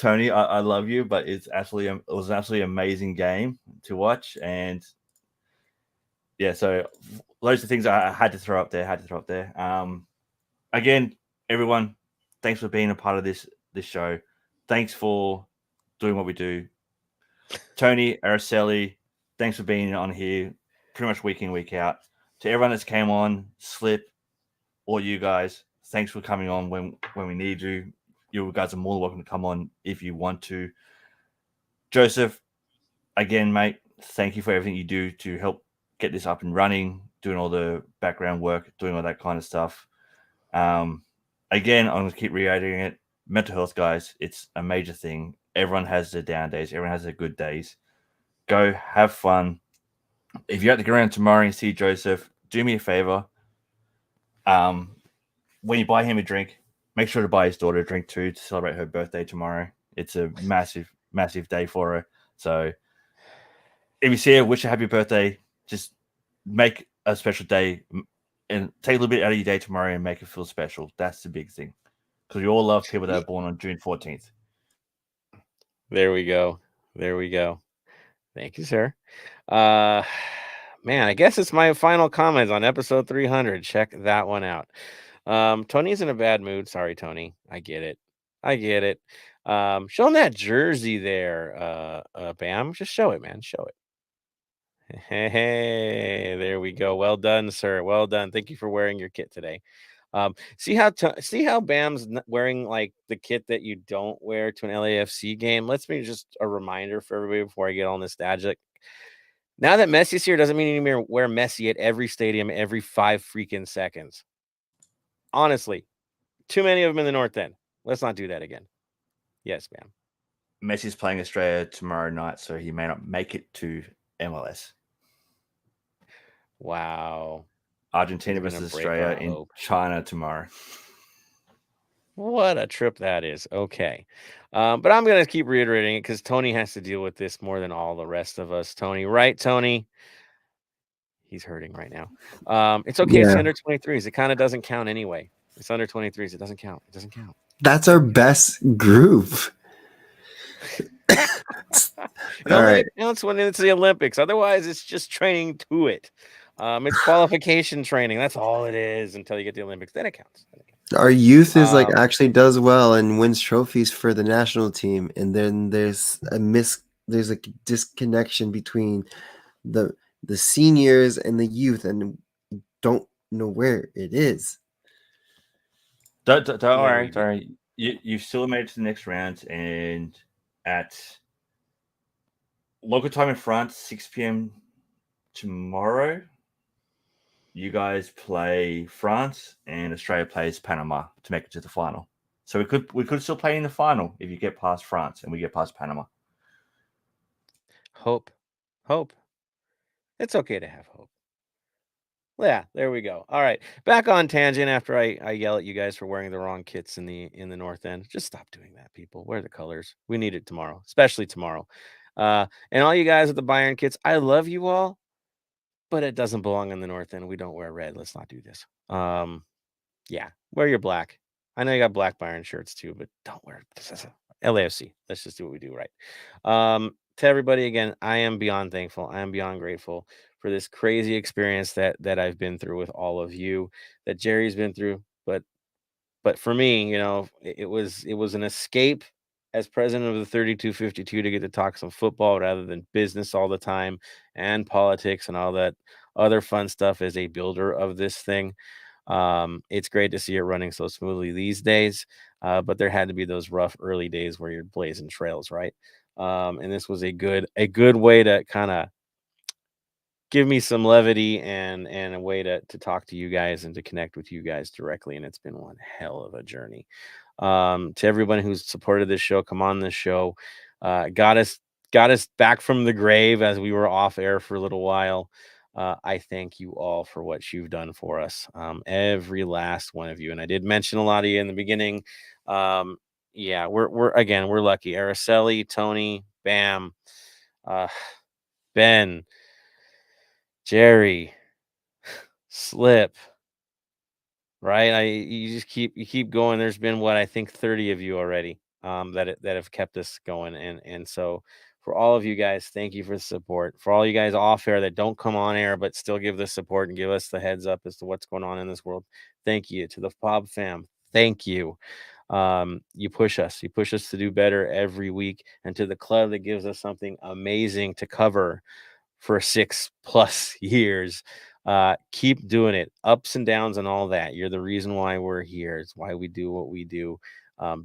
Tony, I love you, but it was an absolutely amazing game to watch, and yeah, so loads of things I had to throw up there. Again, everyone, thanks for being a part of this show. Thanks for doing what we do. Tony, Araceli, thanks for being on here pretty much week in, week out. To everyone that's came on, Slip, all you guys, thanks for coming on when we need you. You guys are more than welcome to come on if you want to. Joseph, again, mate, thank you for everything you do to help get this up and running, doing all the background work, doing all that kind of stuff. Again, I'm going to keep reiterating it. Mental health, guys, it's a major thing. Everyone has their down days. Everyone has their good days. Go have fun. If you have to go around tomorrow and see Joseph, do me a favor. When you buy him a drink, make sure to buy his daughter a drink too to celebrate her birthday tomorrow. It's a massive, massive day for her. So if you see her, wish her happy birthday. Just make a special day and take a little bit out of your day tomorrow and make it feel special. That's the big thing. Because we all love people that are born on June 14th. There we go. Thank you, sir. Man, I guess it's my final comments on episode 300. Check that one out. Tony's in a bad mood. Sorry, Tony. I get it. Show him that jersey there, Bam. Just show it, man. Show it. Hey, there we go. Well done, sir. Well done. Thank you for wearing your kit today. See how Bam's wearing like the kit that you don't wear to an LAFC game. Let's be just a reminder for everybody before I get all nostalgic. Now that Messi's here doesn't mean you wear Messi at every stadium every 5 freaking seconds. Honestly, too many of them in the North End. Let's not do that again. Yes, Bam. Messi's playing Australia tomorrow night, so he may not make it to MLS. Wow. Argentina versus Australia in China tomorrow. What a trip that is. Okay. But I'm going to keep reiterating it because Tony has to deal with this more than all the rest of us. Tony, right, Tony? He's hurting right now. It's okay. It's under 23s. It kind of doesn't count anyway. It's under 23s. It doesn't count. That's our best group. It only counts when it's the Olympics. Otherwise, it's just training to it. It's qualification training. That's all it is until you get the Olympics. Then it counts. Our youth is actually does well and wins trophies for the national team, and then there's a disconnection between the seniors and the youth, and don't know where it is. Don't worry. Sorry, you've still made it to the next round, and at local time in France, 6 p.m. tomorrow, you guys play France and Australia plays Panama to make it to the final. So we could still play in the final if you get past France and we get past Panama. Hope. It's okay to have hope. Yeah, there we go. All right, back on tangent after I yell at you guys for wearing the wrong kits in the North End. Just stop doing that, people. Wear the colors. We need it tomorrow, especially tomorrow. And all you guys with the Bayern kits, I love you all, but it doesn't belong in the North End. We don't wear red. Let's not do this. Yeah, wear your black. I know you got black Bayern shirts too, but don't wear this. LAFC. Let's just do what we do right. To everybody again, I am beyond thankful. I am beyond grateful for this crazy experience that I've been through with all of you, that Jerry's been through. But for me, it was an escape as president of the 3252 to get to talk some football rather than business all the time and politics and all that other fun stuff as a builder of this thing. It's great to see it running so smoothly these days, but there had to be those rough early days where you're blazing trails, right? And this was a good way to kind of give me some levity and a way to talk to you guys and to connect with you guys directly. And it's been one hell of a journey. To everyone who's supported this show, come on this show, got us back from the grave as we were off air for a little while. I thank you all for what you've done for us. Every last one of you. And I did mention a lot of you in the beginning. Yeah, we're lucky. Araceli, Tony, Bam, Ben, Jerry, Slip, right? You keep going. There's been I think 30 of you already. that have kept us going. And so for all of you guys, thank you for the support. For all you guys off air that don't come on air but still give the support and give us the heads up as to what's going on in this world, thank you. To the Pod fam, thank you. You push us to do better every week. And to the club that gives us something amazing to cover for 6+ years, keep doing it. Ups and downs and all that. You're the reason why we're here. It's why we do what we do.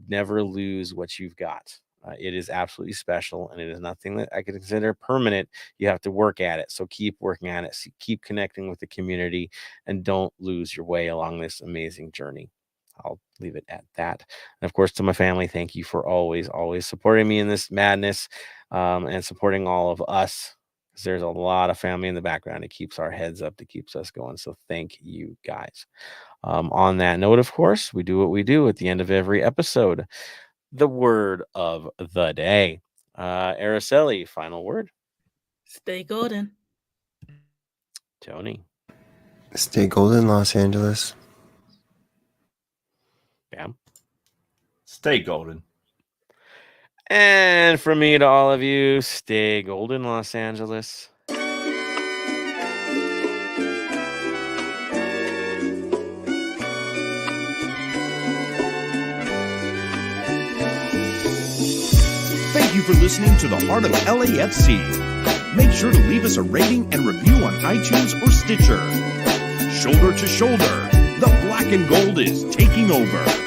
Never lose what you've got. It is absolutely special, and it is nothing that I could consider permanent. You have to work at it. So keep working at it. Keep connecting with the community, and don't lose your way along this amazing journey. I'll leave it at that. And of course, to my family, thank you for always supporting me in this madness, and supporting all of us. Because there's a lot of family in the background. It keeps our heads up. It keeps us going. So thank you guys. On that note, of course, we do what we do at the end of every episode. The word of the day. Araceli, final word. Stay golden. Tony. Stay golden, Los Angeles. Bam. Stay golden. And from me to all of you, stay golden, Los Angeles. Thank you for listening to the Heart of LAFC. Make sure to leave us a rating and review on iTunes or Stitcher. Shoulder to shoulder, the black and gold is taking over.